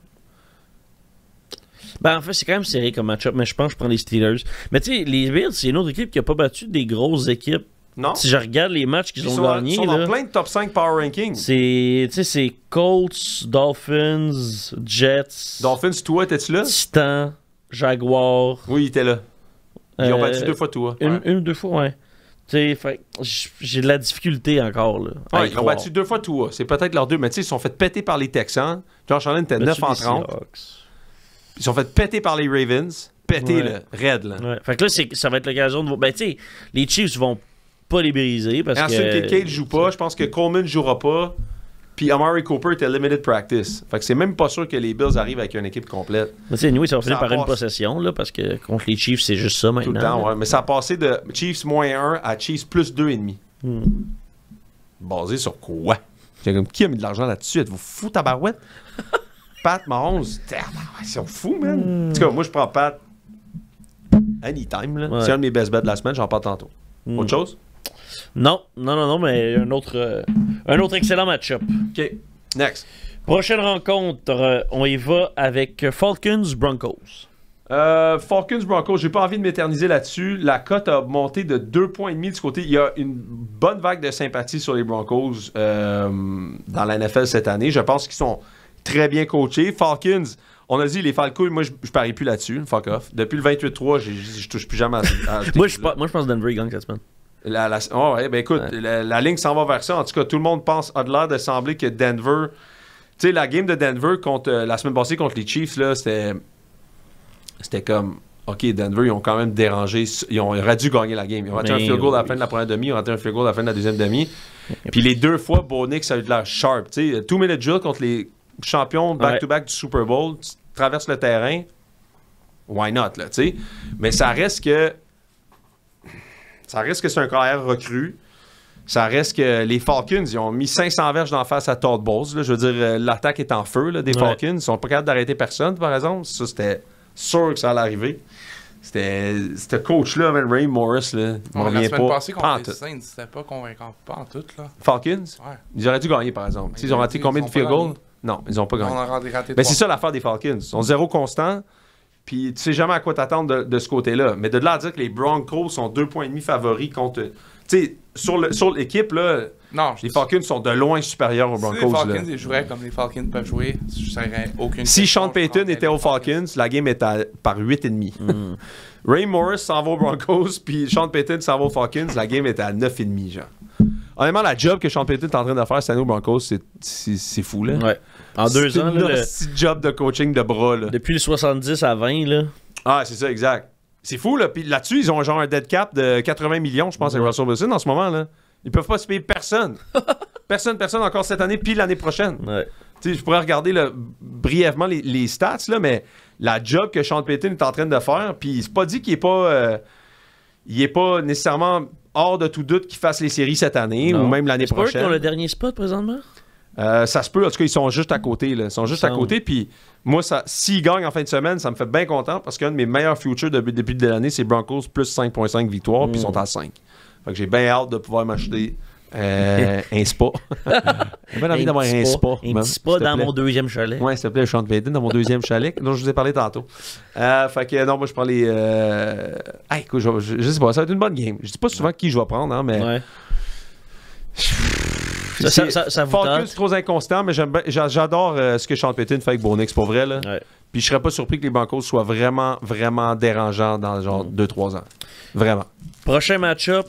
Ben, en fait, c'est quand même serré comme match-up, mais je pense que je prends les Steelers. Mais tu sais, les Bills, c'est une autre équipe qui a pas battu des grosses équipes. Non? Si je regarde les matchs qu'ils Ils ont sont, gagnés, ils sont dans là, plein de top 5 power rankings. c'est Colts, Dolphins, Jets, Dolphins, toi, étais-tu là? Titans, Jaguars. Oui, il était là. Ils ont Euh, battu 2 fois toi. Une ou deux fois, ouais. Tu sais, fait j'ai de la difficulté encore, là. à Ouais, y ils ont croire. battu 2 fois toi. C'est peut-être leurs deux, mais tu sais, ils se sont fait péter par les Texans. Josh Allen était 9 Battu en les 30. Seahawks. Ils se sont fait péter par les Ravens. Péter, Ouais. là. Raide, là. Ouais. Fait que là, ça va être l'occasion de... Ben, tu sais, les Chiefs vont pas les briser parce Et ensuite, que... Cade joue pas. Je pense que Coleman jouera pas. Puis Amari Cooper était limited practice. Fait que c'est même pas sûr que les Bills arrivent avec une équipe complète. Mais tu sais, anyway, ça va finir Ça par une passe. possession, là, parce que contre les Chiefs, c'est juste ça maintenant. Tout le temps, là. ouais. Mais ça a passé de Chiefs -1 à Chiefs plus 2,5. Basé sur quoi? C'est comme, qui a mis de l'argent là-dessus? Êtes-vous fou, tabarouette? Pat Mahomes, ils sont fous, man. En tout cas, moi, je prends Pat anytime. Là. Ouais. C'est un de mes best bets de la semaine, j'en parle tantôt. Autre chose? Non, mais un autre excellent match-up. OK. Next. Prochaine rencontre, on y va avec Falcons-Broncos. Falcons Broncos, j'ai pas envie de m'éterniser là-dessus. La cote a monté de 2,5 points de ce côté. Il y a une bonne vague de sympathie sur les Broncos dans la NFL cette année. Je pense qu'ils sont très bien coachés. Falcons On a dit les Falcons, moi, je parie plus là-dessus. Fuck off. Depuis le 28-3, je touche plus jamais à Moi, je pense que Denver gagne cette semaine. Ouais, ben écoute, la ligne s'en va vers ça. En tout cas, tout le monde a l'air de sembler que Denver... Tu sais, la game de Denver contre la semaine passée contre les Chiefs, là, c'était comme... OK, Denver, ils ont quand même dérangé. Ils auraient dû gagner la game. Ils ont raté un field goal à la fin de la première demi. Ils ont raté un field goal à la fin de la deuxième demi. Puis les deux fois, Bo Nix a eu de l'air sharp. Tu sais, 2-minute drill contre les champions back-to-back du Super Bowl. Tu traverses le terrain. Why not, là, tu sais? Mais ça reste que c'est un carrière recru. Ça reste que les Falcons, ils ont mis 500 verges d'en face à Todd Bowles. Là. Je veux dire, l'attaque est en feu là, des Falcons. Ils sont pas capables d'arrêter personne, par exemple. Ça, c'était sûr que ça allait arriver. C'était coach-là, Ray Morris, là, il me revient la semaine pas. passée contre les Saints, c'était pas convaincant. Pas en tout, là. Falcons? Ouais. Ils auraient dû gagner, par exemple. Ils ont raté combien de field goals? Non, ils ont pas gagné. On a raté Mais c'est ça l'affaire des Falcons. Ils sont zéro constant. Puis tu sais jamais à quoi t'attendre de ce côté-là. Mais de là à dire que les Broncos sont 2,5 points favoris contre... Tu sais, sur l'équipe, là, les Falcons sont de loin supérieurs aux Broncos. Si les Falcons ils joueraient comme les Falcons peuvent jouer, je serais aucune... Si Sean Payton était aux Falcons, la game est par 8,5. Ray Morris s'en va aux Broncos, puis Sean Payton s'en va aux Falcons, la game est à 9,5, genre. Honnêtement, la job que Sean Payton est en train de faire cette année aux Broncos, c'est fou, là. Ouais. En 2 ans, là. C'est un job de coaching de bras, là. Depuis le 70 à 20, là. Ah, c'est ça, exact. C'est fou, là. Puis là-dessus, ils ont genre un dead cap de 80 millions, je pense, avec Russell Wilson en ce moment, là. Ils peuvent pas se payer personne. personne encore cette année, puis l'année prochaine. Ouais. Tu sais, je pourrais regarder là, brièvement les stats, là, mais la job que Sean Payton est en train de faire, puis c'est pas dit qu'il est pas nécessairement hors de tout doute qu'il fasse les séries cette année ou même l'année prochaine. C'est pas eux qui ont le dernier spot présentement? Ça se peut. En tout cas, ils sont juste à côté. Là. Ils sont juste à côté. Puis moi, s'ils gagnent en fin de semaine, ça me fait bien content parce qu'un de mes meilleurs futures depuis le début de l'année, c'est Broncos plus 5,5 victoires. Puis ils sont à 5. Fait que j'ai bien hâte de pouvoir m'acheter un spa. J'ai bien envie d'avoir un spa. Un petit spa dans mon deuxième chalet. Ouais, s'il te plaît, Sean Payton, dans mon deuxième chalet dont je vous ai parlé tantôt. Fait que non, moi, je prends les... écoute, je sais pas, ça va être une bonne game. Je dis pas souvent qui je vais prendre, hein, mais... Ouais. Ça vous Falcons, tente? c'est trop inconstant, mais j'adore ce que Sean Payton fait avec Bo Nix, pour vrai. Là. Ouais. Puis je serais pas surpris que les Broncos soient vraiment, vraiment dérangeants dans genre 2-3 ans. Vraiment. Prochain match-up,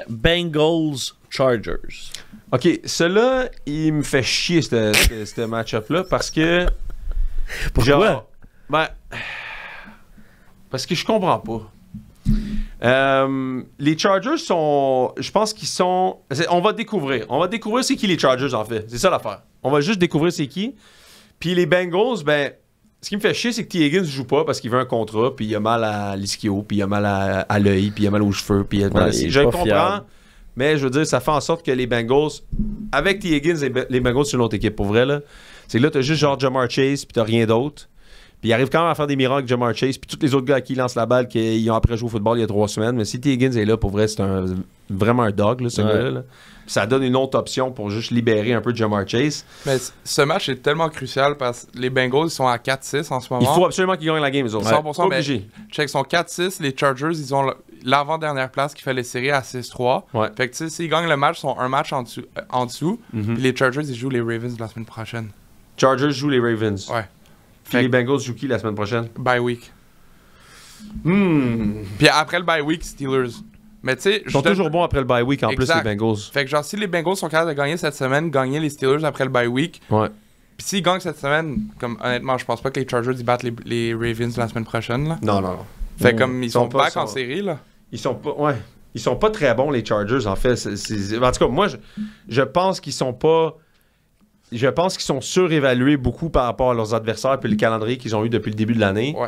Bengals-Chargers. OK, celui-là, il me fait chier, ce match-up-là, parce que... Pourquoi? Parce que je comprends pas. Les Chargers sont... Je pense qu'ils sont... On va découvrir. On va découvrir c'est qui les Chargers, en fait. C'est ça l'affaire. On va juste découvrir c'est qui. Puis les Bengals, ben... Ce qui me fait chier, c'est que T. Higgins joue pas parce qu'il veut un contrat, puis il a mal à l'ischio, puis il a mal à l'œil, puis il a mal aux cheveux, puis je le comprends, mais je veux dire, ça fait en sorte que les Bengals, avec T. Higgins, les Bengals, c'est une autre équipe, pour vrai, là. C'est que là, t'as juste genre Jamar Chase, puis t'as rien d'autre. Puis il arrive quand même à faire des miracles avec Jamar Chase, puis tous les autres gars à qui ils lancent la balle, qui ont après joué au football il y a 3 semaines. Mais si T. Higgins est là, pour vrai, c'est vraiment un dog, là, ce gars-là. Là. Ça donne une autre option pour juste libérer un peu de Jamar Chase. Mais ce match est tellement crucial parce que les Bengals ils sont à 4-6 en ce moment. Il faut absolument qu'ils gagnent la game, ils ont 100%. Mais obligé. Check, ils sont 4-6. Les Chargers, ils ont l'avant-dernière place qui fait les séries à 6-3. Ouais. Fait que tu sais, s'ils gagnent le match, ils sont un match en dessous. Puis les Chargers, ils jouent les Ravens la semaine prochaine. Chargers jouent les Ravens. Ouais. Puis les Bengals jouent qui la semaine prochaine? Bye week. Puis après le bye week, Steelers. Mais tu sais, ils sont toujours bons après le bye week en plus, les Bengals. Fait que genre, si les Bengals sont capables de gagner cette semaine, gagner les Steelers après le bye week. Ouais. Puis s'ils gagnent cette semaine, comme honnêtement, je pense pas que les Chargers ils battent les Ravens la semaine prochaine. Là. Non. Fait comme ils sont back en série, là. Ils sont pas. Ouais. Ils sont pas très bons, les Chargers, en fait. En tout cas, moi, je pense qu'ils sont pas. Je pense qu'ils sont surévalués beaucoup par rapport à leurs adversaires et le calendrier qu'ils ont eu depuis le début de l'année. Ouais.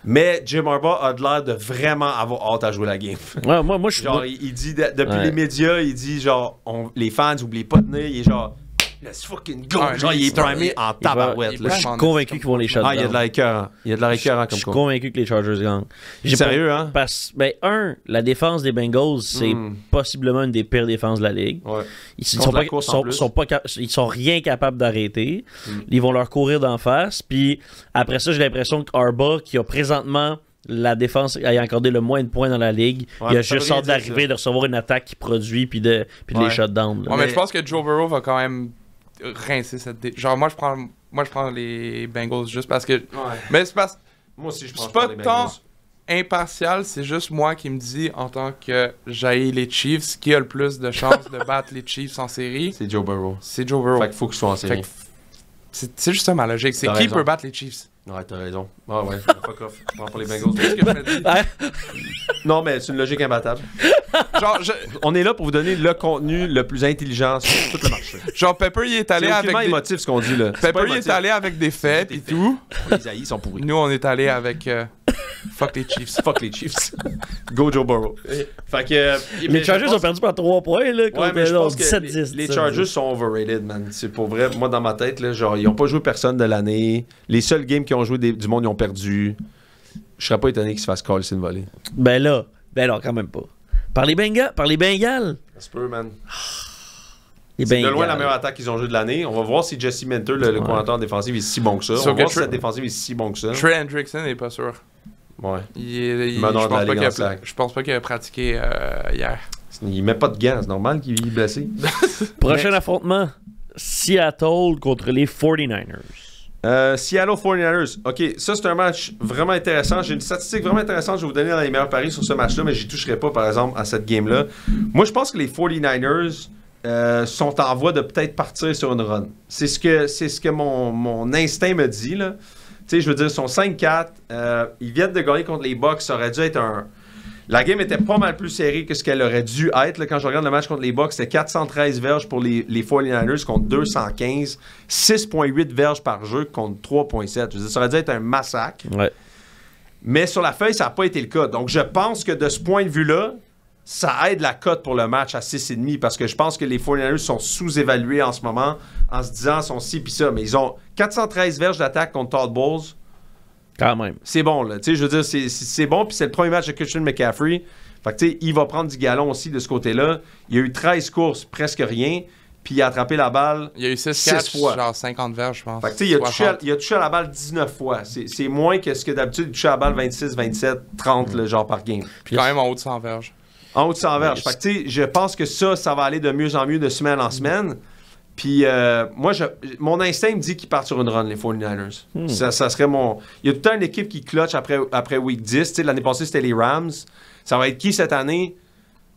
Mais Jim Harbaugh a l'air de vraiment avoir hâte à jouer la game. Ouais, moi je suis... Genre, il dit, depuis les médias, il dit genre, les fans, oubliez pas de tenir, il est genre, let's fucking go! Genre, il est primé en tabarouette. Je suis convaincu qu'ils vont les shutdown. Ah, il y a de l'air écœurant. Il y a de l'air écœurant comme quoi. Je suis convaincu que les Chargers gagnent. Sérieux, hein? Parce, la défense des Bengals, c'est possiblement une des pires défenses de la ligue. Ouais. Ils sont rien capables d'arrêter. Ils vont leur courir d'en face. Puis après ça, j'ai l'impression que Harbaugh, qui a présentement la défense ayant accordé le moins de points dans la ligue, il a juste hâte d'arriver, de recevoir une attaque qui produit, puis de les shutdown. Ouais, mais je pense que Joe Burrow va quand même rincer cette... Genre, moi, je prends Moi, je prends les Bengals juste parce que... Ouais. Mais c'est parce que Moi aussi, je pense c'est pas les tant Bengals. impartial, c'est juste moi qui me dis, en tant que j'haïs les Chiefs, qui a le plus de chances de battre les Chiefs en série, C'est Joe Burrow. c'est Joe Burrow. Fait qu'il faut qu'il soit en Fait série. que c'est juste ça ma logique. C'est T'as qui raison. peut battre les Chiefs? Ouais, t'as raison. Ah ouais, fuck off. Je prends pour les Bengals. C'est ce que je me dis. Non, mais c'est une logique imbattable. On est là pour vous donner le contenu le plus intelligent sur tout le marché. Genre Pepper, il est allé C'est avec aucunement des... émotif ce qu'on dit là. C'est Pepper, pas il est émotif. allé avec des faits et tout. Les haïs sont pourris. Nous, on est allé avec fuck les Chiefs. Fuck les Chiefs. Go Joe Burrow. Fait que... Les Chargers ont perdu par 3 points, là, Ouais, contre mais je pense que 17-10. les Chargers sont overrated, man. C'est pour vrai. Moi, dans ma tête, là, genre, ils ont pas joué personne de l'année. Les seuls games qui ont joué du monde, ils ont perdu. Je serais pas étonné qu'ils se fassent call une volée. Ben là, quand même pas. Par les Bengals. Ça se peut, man. Les C'est de Bengals. loin la meilleure attaque qu'ils ont joué de l'année. On va voir si Jesse Minter, le coordinateur défensif, est si bon que ça. Sauf On va voir que si cette défensive est si bon que ça. Trey Hendrickson n'est pas sûr. Ouais. Je Meneur de la pense pas Ligue qu'il en a, sac. je pense pas qu'il a pratiqué hier. Il met pas de gants, c'est normal qu'il est blessé. Prochain affrontement. Seattle contre les 49ers. Seattle 49ers. OK, ça c'est un match vraiment intéressant. J'ai une statistique vraiment intéressante. Je vais vous donner dans les meilleurs paris sur ce match-là, mais j'y toucherai pas, par exemple, à cette game-là. Moi, je pense que les 49ers sont en voie de peut-être partir sur une run. C'est ce que mon instinct me dit, là. Tu sais, je veux dire, ils sont 5-4. Ils viennent de gagner contre les Bucks. Ça aurait dû être un... La game était pas mal plus serrée que ce qu'elle aurait dû être. Là, quand je regarde le match contre les Bucks, c'était 413 verges pour les 49ers contre 215. 6,8 verges par jeu contre 3,7. Je veux dire, ça aurait dû être un massacre. Ouais. Mais sur la feuille, ça n'a pas été le cas. Donc, je pense que de ce point de vue-là, ça aide la cote pour le match à 6,5 parce que je pense que les 49ers sont sous-évalués en ce moment en se disant sont ci pis ça. Mais ils ont 413 verges d'attaque contre Todd Bowles. Quand même. C'est bon, là. Tu sais, je veux dire, c'est bon. Puis c'est le premier match de Christian McCaffrey. Fait que, tu sais, il va prendre du galon aussi de ce côté-là. Il y a eu 13 courses, presque rien. Puis il a attrapé la balle. Il y a eu 6 6 catchs, fois. genre 50 verges, je pense. Fait que, tu sais, il a touché à la balle 19 fois. C'est moins que ce que d'habitude, il touchait à la balle 26, 27, 30, là, genre par game. Puis quand même en haut de 100 verges. En haut de 100 verges. Fait que, tu sais, je pense que ça va aller de mieux en mieux de semaine en semaine. Puis, moi, mon instinct me dit qu'ils partent sur une run, les 49ers. Ça serait mon... Il y a tout le temps une équipe qui clutch après week 10. Tu sais, l'année passée, c'était les Rams. Ça va être qui cette année?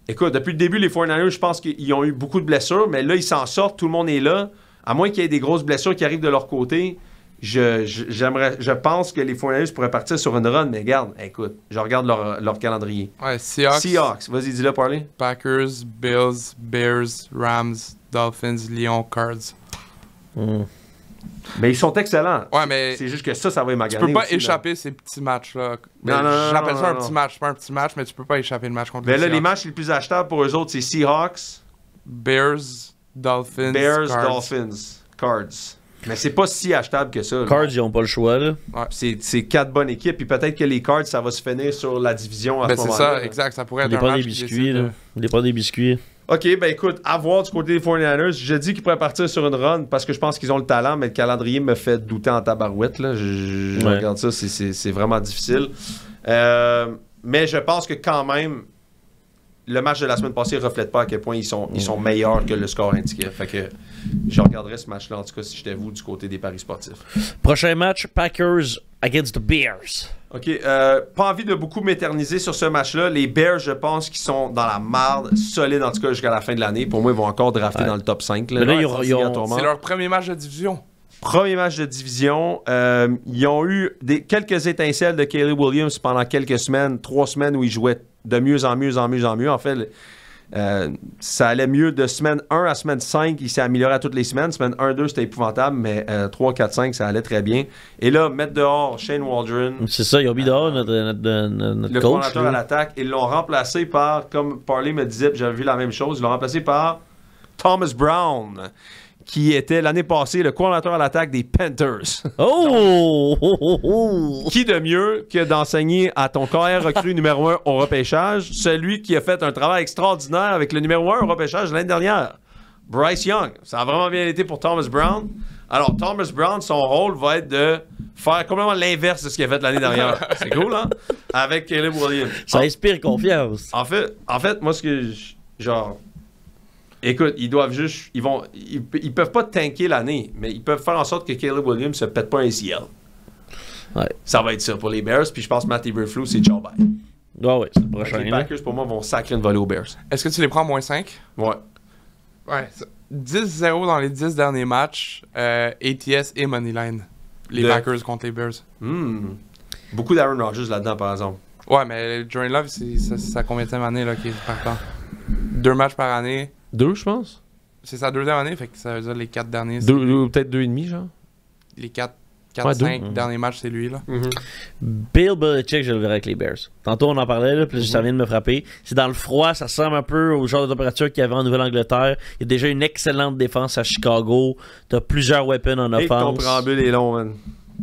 Écoute, depuis le début, les 49ers, je pense qu'ils ont eu beaucoup de blessures, mais là, ils s'en sortent. Tout le monde est là. À moins qu'il y ait des grosses blessures qui arrivent de leur côté, je pense que les 49ers pourraient partir sur une run. Mais regarde, écoute, je regarde leur calendrier. Ouais, Seahawks, Vas-y, dis-le, parlez. Packers, Bills, Bears, Rams, Dolphins, Lions, Cards. Mais ils sont excellents. Ouais, mais C'est juste que ça va tu émaganer. peux pas aussi, là. échapper ces petits matchs-là. Non, non, J'appelle ça un non. petit match. C'est pas un petit match, mais tu peux pas échapper le match contre Mais les là, les Seahawks. matchs les plus achetables pour eux autres, c'est Seahawks, Bears, Dolphins, Bears, Cards. Dolphins, Cards. Mais c'est pas si achetable que ça. là. Cards, ils n'ont pas le choix, là. C'est 4 bonnes équipes. Puis peut-être que les Cards, ça va se finir sur la division à Ben ce c'est moment-là. ça, exact. Ça pourrait être Les un pas match des qui biscuits, décide là. de- Les pas des biscuits. OK, ben écoute, à voir du côté des 49ers. Je dis qu'ils pourraient partir sur une run parce que je pense qu'ils ont le talent, mais le calendrier me fait douter en tabarouette. Là. Je Ouais. regarde ça, c'est vraiment difficile. Mais je pense que quand même, le match de la semaine passée ne reflète pas à quel point ils sont meilleurs que le score indiquait. Fait que je regarderais ce match-là, en tout cas, si j'étais vous, du côté des paris sportifs. Prochain match, Packers against the Bears. OK, pas envie de beaucoup m'éterniser sur ce match-là. Les Bears, je pense qu'ils sont dans la marde, solide en tout cas jusqu'à la fin de l'année. Pour moi, ils vont encore drafter Ouais. dans le top 5. Mais là, ils ont- obligatoirement. C'est leur premier match de division. Premier match de division. Ils ont eu quelques étincelles de Caleb Williams pendant quelques semaines, 3 semaines où ils jouaient de mieux en mieux. En fait, ça allait mieux de semaine 1 à semaine 5. Il s'est amélioré à toutes les semaines. Semaine 1-2, c'était épouvantable, mais 3, 4, 5, ça allait très bien. Et là, mettre dehors Shane Waldron, C'est ça, ils ont mis dehors notre le coach. coordinateur là. à l'attaque, ils l'ont remplacé par, comme Parley me disait, puis j'avais vu la même chose, ils l'ont remplacé par Thomas Brown, qui était l'année passée le coordinateur à l'attaque des Panthers. Oh! Oh, oh, oh! Qui de mieux que d'enseigner à ton carrière recrue numéro 1 au repêchage, celui qui a fait un travail extraordinaire avec le numéro 1 au repêchage l'année dernière, Bryce Young. Ça a vraiment bien été pour Thomas Brown. Alors, Thomas Brown, son rôle va être de faire complètement l'inverse de ce qu'il a fait l'année dernière. C'est cool, hein? Avec Caleb Williams. Ça inspire confiance. En fait, moi, ce que genre... Écoute, ils doivent juste... Ils peuvent pas tanker l'année, mais ils peuvent faire en sorte que Caleb Williams se pète pas un ACL. Ouais. Ça va être ça pour les Bears, puis je pense que Matt Eberflus, c'est ciao bye. Ouais, c'est le prochain. Les là. Packers, pour moi, vont sacrer une volée aux Bears. Est-ce que tu les prends moins 5? Ouais. Ouais. 10-0 dans les 10 derniers matchs. ATS et Moneyline. Les De- Packers contre les Bears. Beaucoup d'Aaron Rodgers là-dedans, par exemple. Ouais, mais Jordan Love, c'est sa combienième année là, qui est partant? 2 matchs par année. 2, je pense. C'est sa deuxième année, fait que ça veut dire les 4 derniers. Peut-être 2,5, genre. Les 4-5 Ouais, derniers matchs, c'est lui là. Bill Belichick, je le verrai avec les Bears. Tantôt, on en parlait, là, puis ça vient de me frapper. C'est dans le froid, ça ressemble un peu au genre de température qu'il y avait en Nouvelle-Angleterre. Il y a déjà une excellente défense à Chicago. T'as plusieurs weapons en Et ton offense. préambule est long, man.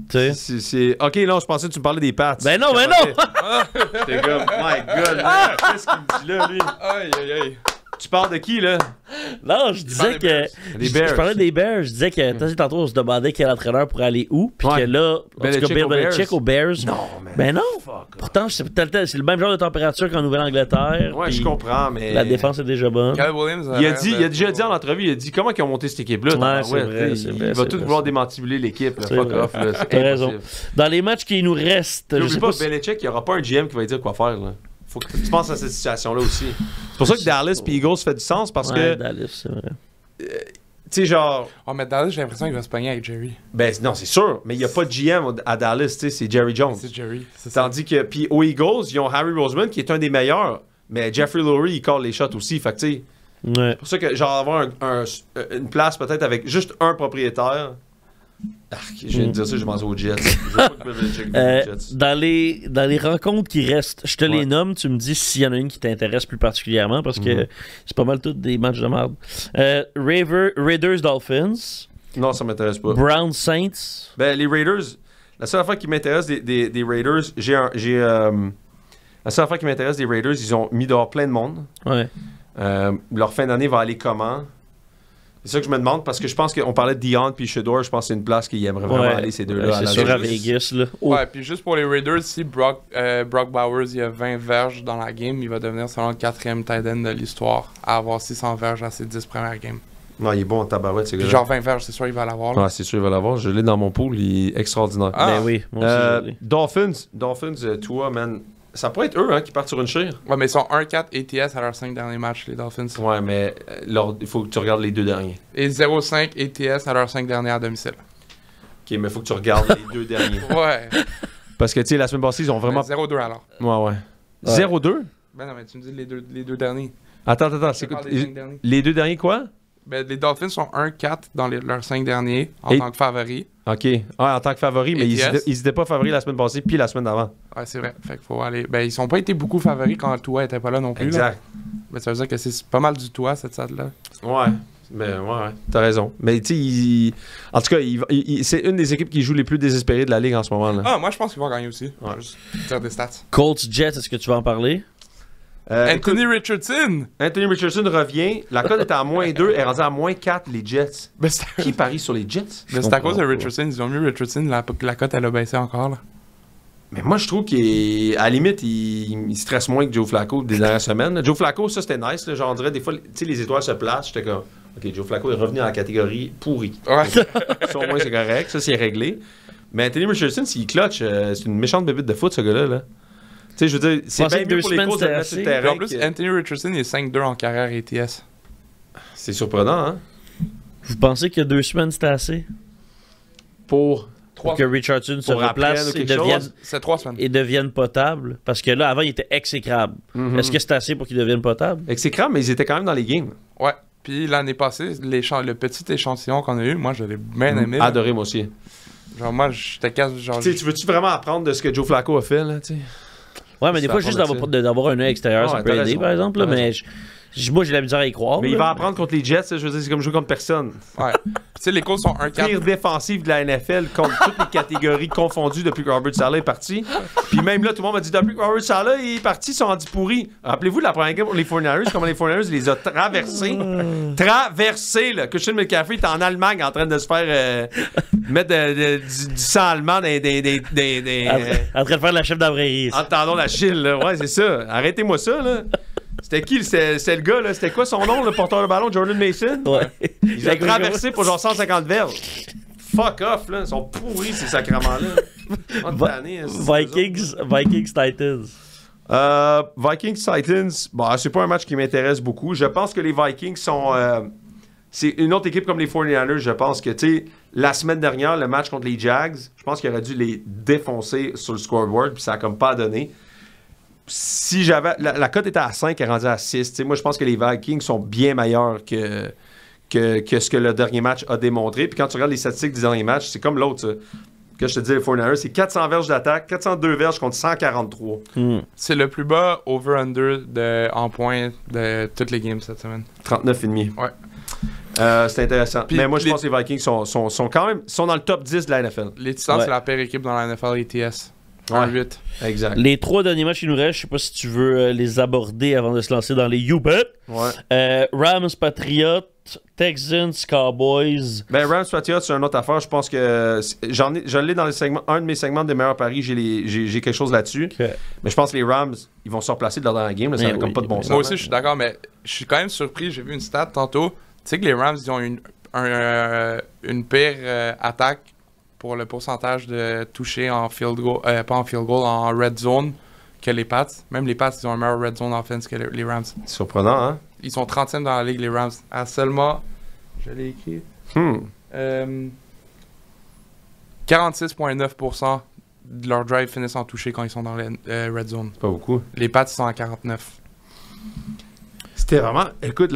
Tu sais. Ok, non, je pensais que tu me parlais des Pats. Ben non, mais non! T'es comme, my god, man, qu'est-ce qu'il me dit là, lui? Aïe, aïe, aïe. Tu parles de qui, là? Non, je disais parlais des que. Bears. Des Je Bears. parlais des Bears. Je disais que tantôt, on se demandait quel entraîneur pourrait aller où. Puis Ouais. que là, en tout cas, Belichick Bill aux Belichick aux Bears. Non, man. Ben non! Fuck. Pourtant, c'est le même genre de température qu'en Nouvelle-Angleterre. Ouais, puis je comprends, mais. La défense est déjà bonne. Caleb Williams. Il a déjà dit en entrevue, il a dit comment ils ont monté cette équipe-là. Ouais, tabarouette, c'est vrai, tu sais, c'est il vrai, va c'est tout vrai, vouloir c'est- démantibuler l'équipe. Là. C'est Fuck vrai. off. Là. C'est T'as raison. impossible. Dans les matchs qui nous restent, je N'oublie sais pas, pas si- Belichick, il n'y aura pas un GM qui va lui dire quoi faire. Là. Faut que tu penses à cette situation-là aussi. C'est pour ça que Dallas et Eagles fait du sens parce Ouais, que, Dallas, c'est vrai. tu sais, genre. Oh, mais Dallas, j'ai l'impression qu'il va se pogner avec Jerry. Ben non, c'est sûr, mais il n'y a pas de GM à Dallas, tu sais, c'est Jerry Jones. C'est Jerry. C'est ça. Tandis que, puis aux Eagles, ils ont Harry Roseman qui est un des meilleurs, mais Jeffrey Lurie, il call les shots aussi. Fait que, tu sais, Ouais. c'est pour ça que, genre, avoir une place peut-être avec juste un propriétaire. Je viens de dire ça, je pense aux Jets. Je veux pas que Belichick vienne aux Jets. Dans les rencontres qui restent, je te Ouais. les nomme, tu me dis s'il y en a une qui t'intéresse plus particulièrement parce que c'est pas mal toutes des matchs de merde. Raiders Dolphins, Non, ça m'intéresse pas. Browns Saints. Ben, les Raiders, la seule affaire qui m'intéresse des Raiders, la seule affaire qui m'intéresse des Raiders, ils ont mis dehors plein de monde. Ouais. Leur fin d'année va aller comment? C'est ça que je me demande parce que je pense qu'on parlait de Dion puis Shedeur, je pense que c'est une place qu'ils aimeraient vraiment Ouais. aller ces deux-là. à C'est Las sûr à Vegas. Vegas là. Oh. Ouais, puis juste pour les Raiders, si Brock Bowers il a 20 verges dans la game, il va devenir selon le 4e tight end de l'histoire à avoir 600 verges à ses 10 premières games. Non, il est bon en tabarouette, ces Puis gars-là. genre 20 verges, c'est sûr il va l'avoir. là. Ouais, c'est sûr, il va l'avoir. Je l'ai dans mon pool, il est extraordinaire. Ah. Ben oui, moi aussi, je l'ai. Dolphins, toi, man, ça pourrait être eux hein, qui partent sur une chire. Ouais, mais ils sont 1-4 ATS à leurs 5 derniers matchs, les Dolphins. Ouais, mais il faut que tu regardes les deux derniers. Et 0-5 ATS à leurs 5 derniers à domicile. Ok, mais il faut que tu regardes les deux derniers. Ouais. Parce que, tu sais, la semaine passée, ils ont vraiment. Ben, 0-2 alors. Ouais. 0-2? Ben non, mais tu me dis les deux derniers. Attends, Je c'est parle quoi? des 5 derniers. Les deux derniers, quoi? Ben, les Dolphins sont 1-4 dans leurs 5 derniers en Et- tant que favoris. Ok. En tant que favori, mais ATS. ils étaient pas favoris la semaine passée, puis la semaine d'avant. Ouais, c'est vrai. Fait qu'il faut aller. Ben, ils ont pas été beaucoup favoris quand Tua était pas là non plus. Là. Mais ça veut dire que c'est pas mal du Tua, cette salle-là. Ouais. Mais ouais, t'as raison. Mais tu sais, en tout cas, c'est une des équipes qui joue les plus désespérées de la ligue en ce moment. Là. Ah, moi, je pense qu'ils vont gagner aussi. Ouais. Juste dire des stats. Colts Jets, est-ce que tu vas en parler? Anthony Richardson! Anthony Richardson revient. La cote était à -2, elle est rendue à -4, les Jets. Ben, c'est Qui parie sur les Jets? ben, c'est à cause de Richardson. Ils ont mis Richardson. La cote, elle a baissé encore. Là. Mais moi, je trouve qu'à la limite, il stresse moins que Joe Flacco des dernières semaines. Joe Flacco, ça, c'était nice. Là, genre, on dirait, des fois, tu sais, les étoiles se placent. J'étais comme, OK, Joe Flacco est revenu dans la catégorie pourri. Ouais. Ça, au moins, c'est correct. Ça, c'est réglé. Mais Anthony Richardson, s'il clutch, c'est une méchante bébite de foot, ce gars-là. Là. Tu sais, je veux dire, c'est Pensez bien que mieux 2 pour les semaines, Colts de le c'était mettre sur le assez. Et terrain. en plus, que- Anthony Richardson est 5-2 en carrière ATS. C'est surprenant, hein? Vous pensez que 2 semaines c'était assez? Pour... Pour que Richardson se Pour apprenne replace ou et quelque devienne, chose? C'est 3 semaines. et devienne potable? Parce que là, avant, il était exécrable. Est-ce que c'est assez pour qu'il devienne potable? Avec ses crabes, mais ils étaient quand même dans les games. Ouais. Puis l'année passée, le petit échantillon qu'on a eu, moi, je l'ai bien aimé. là. Adoré, moi aussi. Genre, moi, j'étais quasi. Genre, Tu sais, tu veux-tu vraiment apprendre de ce que Joe Flacco a fait, là, tu sais? Ouais, mais des Ça fois, va juste prendre d'avoir un œil extérieur, Ouais, ça peut t'as aider, raison. par exemple. Là, T'as mais moi, j'ai la misère à y croire. Mais là. il va apprendre contre les Jets, là, je veux dire, c'est comme jouer contre personne. Ouais. Puis, tu sais, les Colts sont 1-4. Pire défensive de la NFL contre toutes les catégories confondues depuis que Robert Saleh est parti. Puis même là, tout le monde m'a dit depuis que Robert Saleh est parti, ils sont rendus pourris. Rappelez-vous de la première game pour les 49ers, comment les 49ers les a traversés. Traversés, là. Christian McCaffrey est en Allemagne en train de se faire mettre du sang allemand dans En train de faire la chef d'abrérie. Entendons la chile, là. Ouais, c'est ça. Arrêtez-moi ça, là. C'était qui? C'était le gars, là. C'était quoi son nom, le porteur de ballon? Jordan Mason? Ouais. Il a traversé pour genre 150 verges. Fuck off, là. Ils sont pourris, ces sacrements-là. Vikings Titans. Vikings Titans, bon, c'est pas un match qui m'intéresse beaucoup. Je pense que les Vikings sont... c'est une autre équipe comme les 49ers. Je pense que, tu sais, la semaine dernière, le match contre les Jags, je pense qu'il aurait dû les défoncer sur le scoreboard, puis ça a comme pas donné. Si j'avais... La cote était à 5, elle est rendue à 6. T'sais, moi, je pense que les Vikings sont bien meilleurs que ce que le dernier match a démontré. Puis quand tu regardes les statistiques du dernier match, c'est comme l'autre, ça. Que je te dis, les 49ers, c'est 400 verges d'attaque, 402 verges contre 143. C'est le plus bas over-under en points de toutes les games cette semaine. 39,5. Ouais. C'est intéressant. Puis mais moi, je pense que les Vikings sont quand même dans le top 10 de la NFL. Les Titans, c'est la pire équipe dans la NFL ATS. En 8. Exact. Les 3 derniers matchs qui nous restent, je sais pas si tu veux les aborder avant de se lancer dans les You-Bet. Ouais. Rams, Patriots, Texans, Cowboys. Ben, Rams Patriots, c'est une autre affaire. Je pense que je l'ai dans un de mes segments des meilleurs paris. J'ai quelque chose là-dessus. Okay. Mais je pense que les Rams, ils vont se replacer dans la game. Là, ça n'a comme pas de bon sens. Moi aussi, je suis d'accord, mais je suis quand même surpris. J'ai vu une stat tantôt. Tu sais que les Rams, ils ont une pire attaque pour le pourcentage de toucher en field goal, pas en field goal, en red zone que les Pats. Même les Pats, ils ont un meilleur red zone offense que les Rams. Surprenant, hein? Ils sont 30e dans la ligue, les Rams. À seulement, je l'ai écrit, 46,9% de leur drive finissent en toucher quand ils sont dans le red zone. C'est pas beaucoup. Les Pats, ils sont à 49. C'était vraiment... Écoute,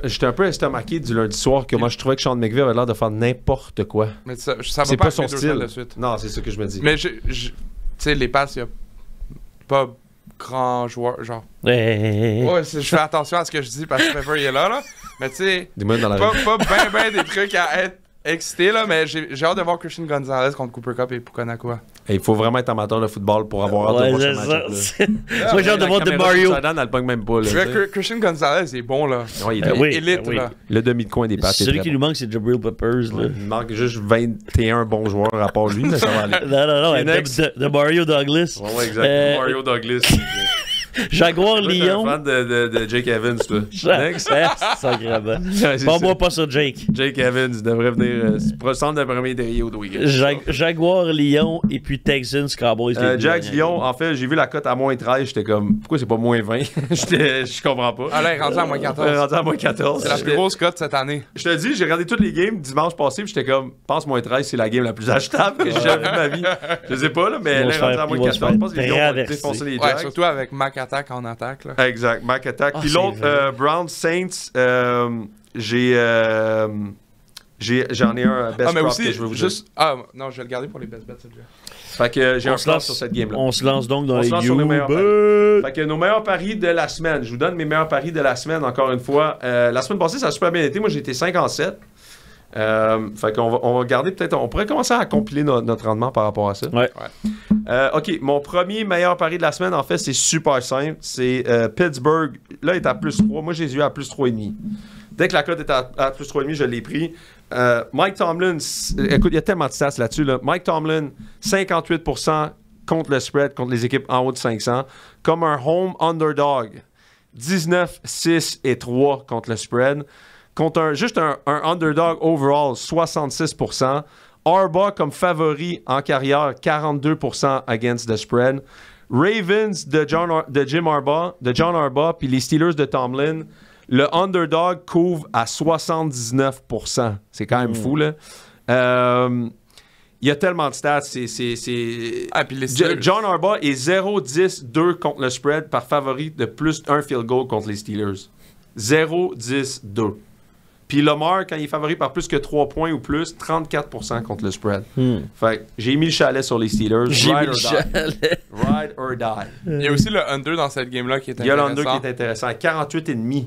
j'étais un peu estomaqué du lundi soir que moi, je trouvais que Sean McVay avait l'air de faire n'importe quoi. Mais ça va c'est pas pas son arriver 2 semaines style. de suite. Non, c'est ça que je me dis. Mais tu sais, les Pats, il y a pas grand joueur, genre. Hey. Ouais, je fais attention à ce que je dis parce que Pepper il est là. Mais tu sais, Des mains dans la pas ben des trucs à être excité, là, mais j'ai hâte de voir Christian Gonzalez contre Cooper Kupp et Pukanakua. Et il faut vraiment être amateur de football pour avoir hâte de voir ce match-là. C'est moi, j'ai hâte de voir de Mario. Elle le pogne même pas. Là, Christian Gonzalez est bon, là. Ouais, il Ah oui, est élite, oui. là. le demi de coin des pattes. Celui qui nous manque, c'est Jabril Peppers. Là. Il manque juste 21 bons joueurs à part lui, mais ça va aller. Non, Phoenix. de Mario Douglas. Ouais, exactement. Mario Douglas. Jaguar Toi, t'es Lyon. un fan de Jake Evans, toi. Next. Sacrément. C'est Pas-moi ça. pas ça, Jake. Jake Evans devrait venir centre de premier derrière au week-end. Jaguar Lyon et puis Texans Cowboys. Jags Lyon, en fait, j'ai vu la cote à moins 13. J'étais comme, pourquoi c'est pas moins 20? Je comprends pas. Ah là, il est rendu à moins 14. Rendu à moins 14. C'est la plus grosse cote cette année. Je te dis, j'ai regardé toutes les games dimanche passé, puis j'étais comme, pense moins 13, c'est la game la plus achetable que j'ai jamais vue de ma vie. Je sais pas, là, mais elle est rendue à moins 14. Je pense que les Lions vont défoncer les Ouais, Jags. surtout avec Mac Attack en attaque, là. Exact, Mac Attack. Ah, Puis c'est l'autre, vrai. Browns Saints, j'en ai un best mais prop aussi, que je veux vous juste. Ah, non, je vais le garder pour les best bets, celui-là. Fait que j'ai On un se plan lance sur cette game-là. On se lance donc dans On les se lance sur les meilleurs You-Bet. Fait que nos meilleurs paris de la semaine. Je vous donne mes meilleurs paris de la semaine, encore une fois. La semaine passée, ça a super bien été. Moi, j'ai été 5-7. Fait qu'on on va garder peut-être... On pourrait commencer à compiler notre rendement par rapport à ça. Ouais. OK, mon premier meilleur pari de la semaine, en fait, c'est super simple. C'est Pittsburgh. Là, il est à plus 3. Moi, j'ai eu à plus 3,5. Dès que la cote est à plus 3,5, je l'ai pris. Mike Tomlin, écoute, il y a tellement de stats là-dessus. Là. Mike Tomlin, 58% contre le spread, contre les équipes en haut de 500. Comme un home underdog, 19, 6 et 3 contre le spread. Contre juste un underdog overall, 66%. Harbaugh comme favori en carrière, 42% against the spread. Ravens de John Harbaugh, puis les Steelers de Tomlin, le underdog couvre à 79%. C'est quand même fou, là. Il y a tellement de stats. Ah, puis les Steelers. John Harbaugh est 0-10-2 contre le spread par favori de plus un field goal contre les Steelers. 0-10-2. Puis Lamar, quand il est favori par plus que 3 points ou plus, 34% contre le spread. Fait que j'ai mis le chalet sur les Steelers. J'ai mis Ride le or die. chalet. Ride or die. Il y a aussi le under dans cette game-là qui est Il y a intéressant. l'under qui est intéressant. 48,5.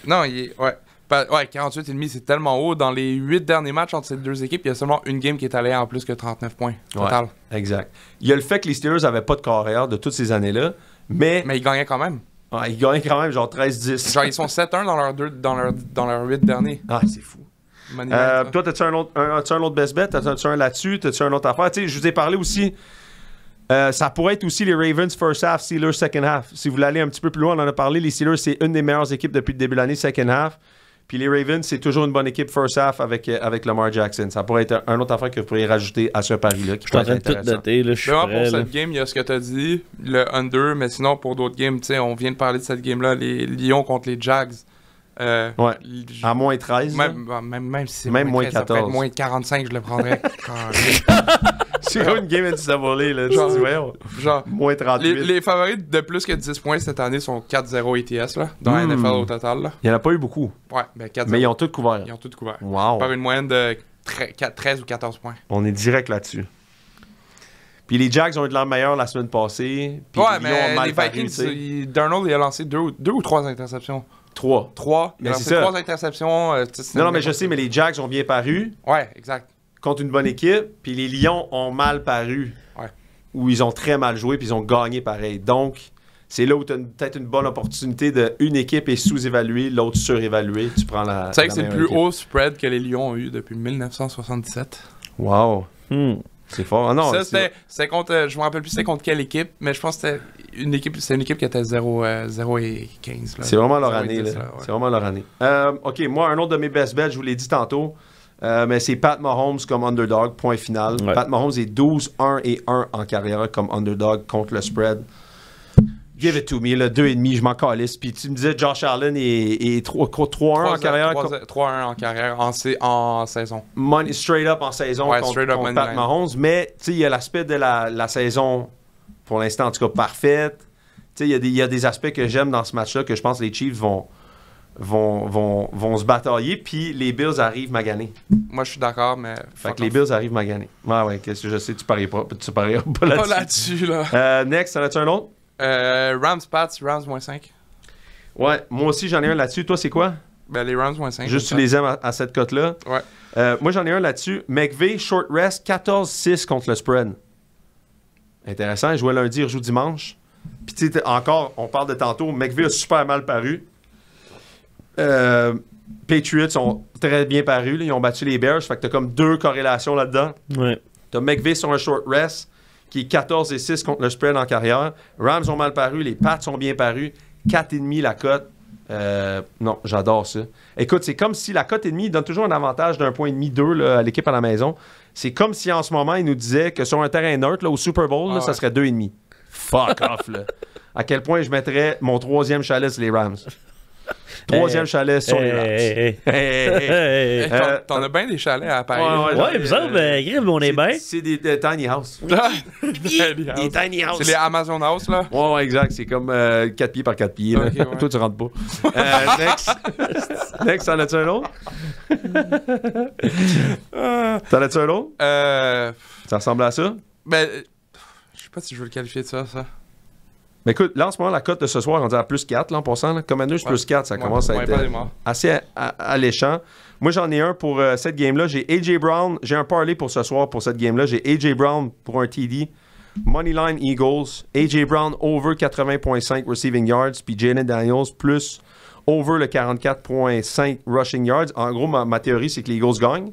Non, il est. Ouais. 48,5, c'est tellement haut. Dans les 8 derniers matchs entre ces deux équipes, il y a seulement une game qui est allée en plus que 39 points total. Ouais, exact. Il y a le fait que les Steelers n'avaient pas de carrière de toutes ces années-là, mais Mais ils gagnaient quand même. ils gagnaient quand même genre 13-10. Genre, ils sont 7-1 dans leurs 8 derniers. Ah, c'est fou. Money line, ça. Toi, t'as-tu un autre best bet? T'as-tu un là-dessus? T'as-tu un autre affaire? Tu sais, je vous ai parlé aussi Ça pourrait être aussi les Ravens first half, Steelers second half. Si vous voulez aller un petit peu plus loin, on en a parlé. Les Steelers, c'est une des meilleures équipes depuis le début de l'année, second half. Puis les Ravens, c'est toujours une bonne équipe first half avec Lamar Jackson. Ça pourrait être un autre affaire que vous pourriez rajouter à ce pari-là. Je suis en train de tout noter, là, je suis Vraiment, prêt, pour là. cette game, il y a ce que tu as dit, le under, mais sinon, pour d'autres games, tu sais, on vient de parler de cette game-là, les Lions contre les Jags. Ouais. À moins 13. Même si c'est Même moins 13, ça peut être 14. moins 45, je le prendrais. C'est comme une game NCAA, là. Genre- Tu dis, ouais, Genre, moins 38. les favoris de plus que 10 points cette année sont 4-0 ETS, là, dans la NFL au total. Là. Il n'y en a pas eu beaucoup. Ouais, ben 4-0. Mais ils ont tout couvert. Ils ont tout couvert. Wow. Par une moyenne de 13 ou 14 points. On est direct là-dessus. Puis les Jags ont eu de l'air meilleur la semaine passée. Puis Ouais, les Lions ont mais mal les paru, Vikings, tu sais. Darnold, il a lancé 2 ou 3 interceptions. 3. 3. Il Mais a c'est lancé ça. 3 interceptions. Non, mais je sais, mais les Jags ont bien paru Ouais, exact. contre une bonne équipe. Puis les Lions ont mal paru. Ouais. Où ils ont très mal joué, puis ils ont gagné pareil. Donc, c'est là où tu as peut-être une bonne opportunité de une équipe est sous-évaluée, l'autre surévaluée. Tu prends la. Tu sais que c'est le meilleure plus équipe. haut spread que les Lions ont eu depuis 1977. Wow. C'est fort. Ah non, Ça, c'est- c'était contre. Je me rappelle plus c'était contre quelle équipe, mais je pense que c'était une équipe qui était 0 et 15. Là. C'est vraiment leur 0 et année. 10, Là. ouais. C'est vraiment leur année. OK, moi, un autre de mes best bets, je vous l'ai dit tantôt, mais c'est Pat Mahomes comme underdog, point final. Ouais. Pat Mahomes est 12-1-1 en carrière comme underdog contre le spread. Give it to me, le 2,5, je m'en calisse. Puis tu me disais Josh Allen est 3-1 en carrière. 3-1 en carrière en saison. Money straight up en saison Ouais, contre, straight up contre money Pat line. Mahomes. Mais tu sais, il y a l'aspect de la saison, pour l'instant en tout cas, parfaite. Tu sais, il y a des aspects que j'aime dans ce match-là que je pense que les Chiefs vont se batailler. Puis les Bills arrivent maganés. Moi, je suis d'accord, mais. Fait que les Bills arrivent maganés. Ouais, qu'est-ce que je sais, tu parieras pas Pas là-dessus. là-dessus, là. Next, en as-tu un autre? Rams, Pats, Rams moins 5. Ouais, moi aussi j'en ai un là-dessus. Toi, c'est quoi? Ben, les Rams moins 5. Juste tu les aimes à cette cote-là. Ouais. Moi, j'en ai un là-dessus. McVay, short rest, 14-6 contre le spread. Intéressant. Il jouait lundi, il rejoue dimanche. Puis, tu sais, encore, on parle de tantôt, McVay a super mal paru. Patriots ont très bien paru. Là. Ils ont battu les Bears. Fait que t'as comme deux corrélations là-dedans. Ouais. T'as McVay sur un short rest qui est 14-6 contre le spread en carrière. Rams ont mal paru. Les Pats ont bien paru. 4,5 la cote. Non, j'adore ça. Écoute, c'est comme si la cote et demi donne toujours un avantage d'un point et demi, 2 là, à l'équipe à la maison. C'est comme si en ce moment, il nous disait que sur un terrain neutre, là, au Super Bowl, là, ça serait 2,5. Fuck off, là. À quel point je mettrais mon troisième chalet sur les Rams. Troisième chalet sur les Rams. Hey. T'en as bien des chalets à Paris. Ouais, vous autres, Griff, on est bien. C'est des tiny house. Des tiny house. C'est les Amazon House, là. Ouais, exact. C'est comme 4 pieds par 4 pieds. Là. Ok, ouais. Toi, tu rentres pas. Next, t'en as-tu un autre? T'en as-tu un autre? Ça ressemble à ça? Ben, je sais pas si je veux le qualifier de ça. Mais écoute, là, en ce moment, la cote de ce soir, on dit à plus 4, là, en passant. Là. Commanders plus 4, ça commence à être pas des morts. assez alléchant. Moi, j'en ai un pour cette game-là. J'ai A.J. Brown. J'ai un parlay pour ce soir pour cette game-là. J'ai A.J. Brown pour un TD. Moneyline Eagles. A.J. Brown over 80.5 receiving yards. Puis Jalen Daniels plus over le 44.5 rushing yards. En gros, ma théorie, c'est que les Eagles gagnent.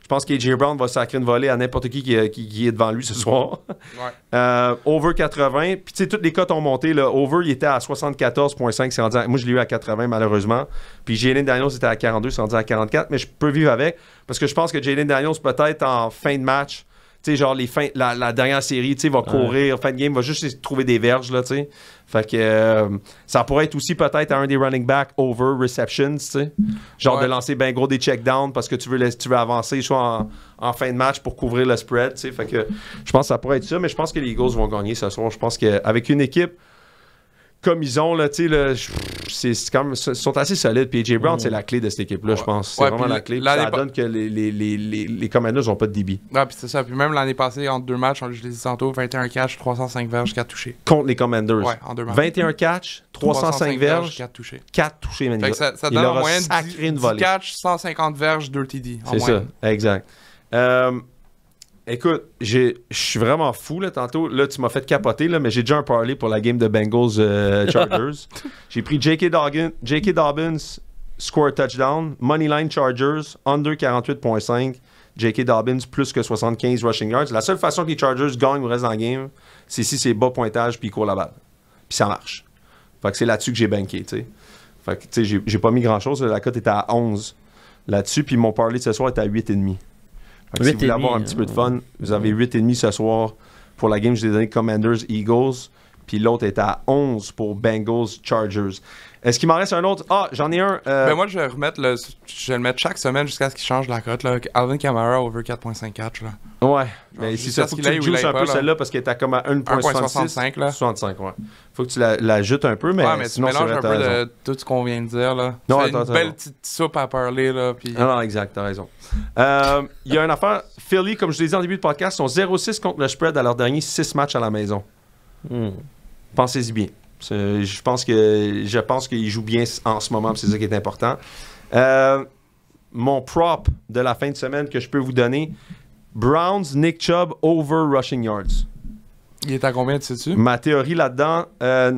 Je pense qu'A.J. Brown va sacrer une volée à n'importe qui est devant lui ce soir. Ouais. Over 80. Puis, tu sais, toutes les cotes ont monté. Là. Over, il était à 74.5. C'est rendu moi, je l'ai eu à 80, malheureusement. Puis, Jalen Daniels était à 42. C'est rendu à 44. Mais je peux vivre avec. Parce que je pense que Jalen Daniels, peut-être en fin de match, tu sais, genre la dernière série, tu sais, va courir, fin de game, va juste trouver des verges, là, tu sais. Fait que ça pourrait être aussi peut-être un des running back over receptions, tu sais. Genre de lancer ben gros des check-downs parce que tu veux avancer soit en fin de match pour couvrir le spread, tu sais. Fait que je pense que ça pourrait être ça, mais je pense que les Eagles vont gagner ce soir. Je pense qu'avec une équipe comme ils ont, là, tu sais, c'est quand même, ils sont assez solides. Puis A.J. Brown, c'est la clé de cette équipe-là, je pense. C'est vraiment la clé. Puis ça donne que les Commanders n'ont pas de débit. Ouais, puis c'est ça. Puis même l'année passée, entre deux matchs, je l'ai dit tantôt, 21 catch, 305 verges, 4 touchés. Contre les Commanders. Ouais, en deux matchs. 21 catch, 305 verges, 4 touchés. 4 touchés, man. Fait que ça il donne en aura moyenne sacré une 10 volée. catch, 150 verges, 2 TD. C'est ça, exact. Écoute, je suis vraiment fou, là, tantôt. Là, tu m'as fait capoter, là, mais j'ai déjà un parlay pour la game de Bengals Chargers. J'ai pris J.K. Dobbins, score touchdown, Moneyline Chargers, under 48.5, J.K. Dobbins plus que 75 rushing yards. La seule façon que les Chargers gagnent ou restent dans le game, c'est si c'est bas pointage puis ils courent la balle. Puis ça marche. Fait que c'est là-dessus que j'ai banké, tu sais. Fait que, tu sais, j'ai pas mis grand-chose. La cote était à 11 là-dessus, puis mon parlay de ce soir était à 8,5. Fait que si vous voulez avoir un petit peu de fun, vous avez 8,5 ce soir pour la game. Je vous ai donné Commanders-Eagles, puis l'autre est à 11 pour Bengals-Chargers. Est-ce qu'il m'en reste un autre? Ah, j'en ai un. Ben moi, je vais le mettre chaque semaine jusqu'à ce qu'il change la cote. Là. Alvin Kamara over 4.54. Là. Ouais. Mais si ça faut que tu juices un peu celle-là parce qu'elle est à comme à 1.65. 65, ouais. Faut que tu l'ajoutes un peu, mais ouais, mais sinon, tu mélanges un peu de tout ce qu'on vient de dire. Là. Non, c'est une belle petite soupe à parler. Là, puis... Non, exact, t'as raison. Il y a une affaire. Philly, comme je l'ai dit en début de podcast, sont 0-6 contre le spread à leurs derniers 6 matchs à la maison. Pensez-y bien. Je pense qu'il joue bien en ce moment, c'est ça qui est important. Mon prop de la fin de semaine que je peux vous donner, Browns, Nick Chubb, over rushing yards. Il est à combien, tu sais-tu? Ma théorie là-dedans,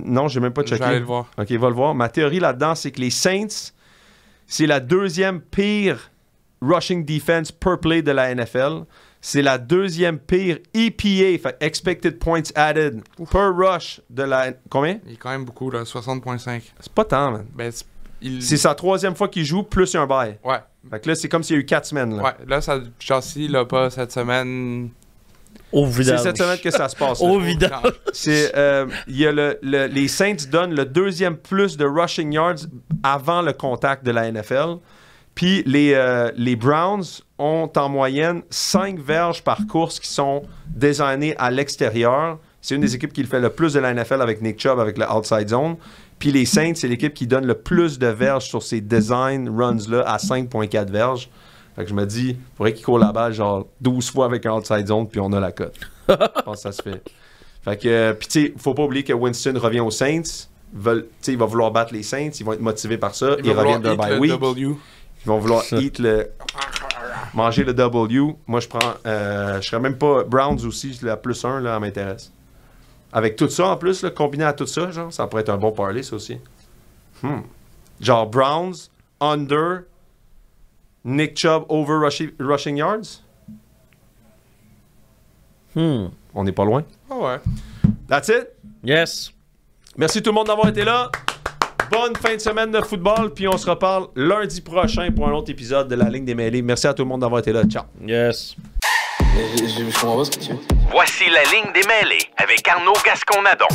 non, je n'ai même pas checké. Je vais aller le voir. OK, va le voir. Ma théorie là-dedans, c'est que les Saints, c'est la deuxième pire rushing defense per play de la NFL. C'est la deuxième pire EPA, fait Expected Points Added, per rush de la... Combien? Il est quand même beaucoup, là, 60.5. C'est pas tant, man. Ben, c'est sa troisième fois qu'il joue, plus un bail. Ouais. Fait que là, c'est comme s'il y a eu 4 semaines. Là. Ouais, là, ça châssis, là, pas cette semaine... Au vidange. C'est cette semaine que ça se passe. Au vidange. C'est, il y a les Saints donnent le deuxième plus de rushing yards avant le contact de la NFL. Puis les Browns ont en moyenne 5 verges par course qui sont designées à l'extérieur. C'est une des équipes qui le fait le plus de la NFL avec Nick Chubb, avec le outside zone. Puis les Saints, c'est l'équipe qui donne le plus de verges sur ces design runs-là à 5.4 verges. Fait que je me dis, il faudrait qu'il court la balle genre 12 fois avec un outside zone, puis on a la cote. Je pense que ça se fait. Fait que, puis tu sais, faut pas oublier que Winston revient aux Saints. Il va vouloir battre les Saints. Ils vont être motivés par ça. Ils reviennent d'un bye week. Ils vont vouloir manger le W. Moi, je prends... je serais même pas... Browns aussi, la plus 1, là, elle m'intéresse. Avec tout ça, en plus, là, combiné à tout ça, genre, ça pourrait être un bon parlay, ça aussi. Genre, Browns, under, Nick Chubb, over rushing yards. On n'est pas loin. Ah ouais. That's it. Yes. Merci tout le monde d'avoir été là. Bonne fin de semaine de football, puis on se reparle lundi prochain pour un autre épisode de La Ligne des Mêlés. Merci à tout le monde d'avoir été là. Ciao. Yes. Je comprends pas ce que tu veux. Voici La Ligne des Mêlés avec Arnaud Gascon-Nadon.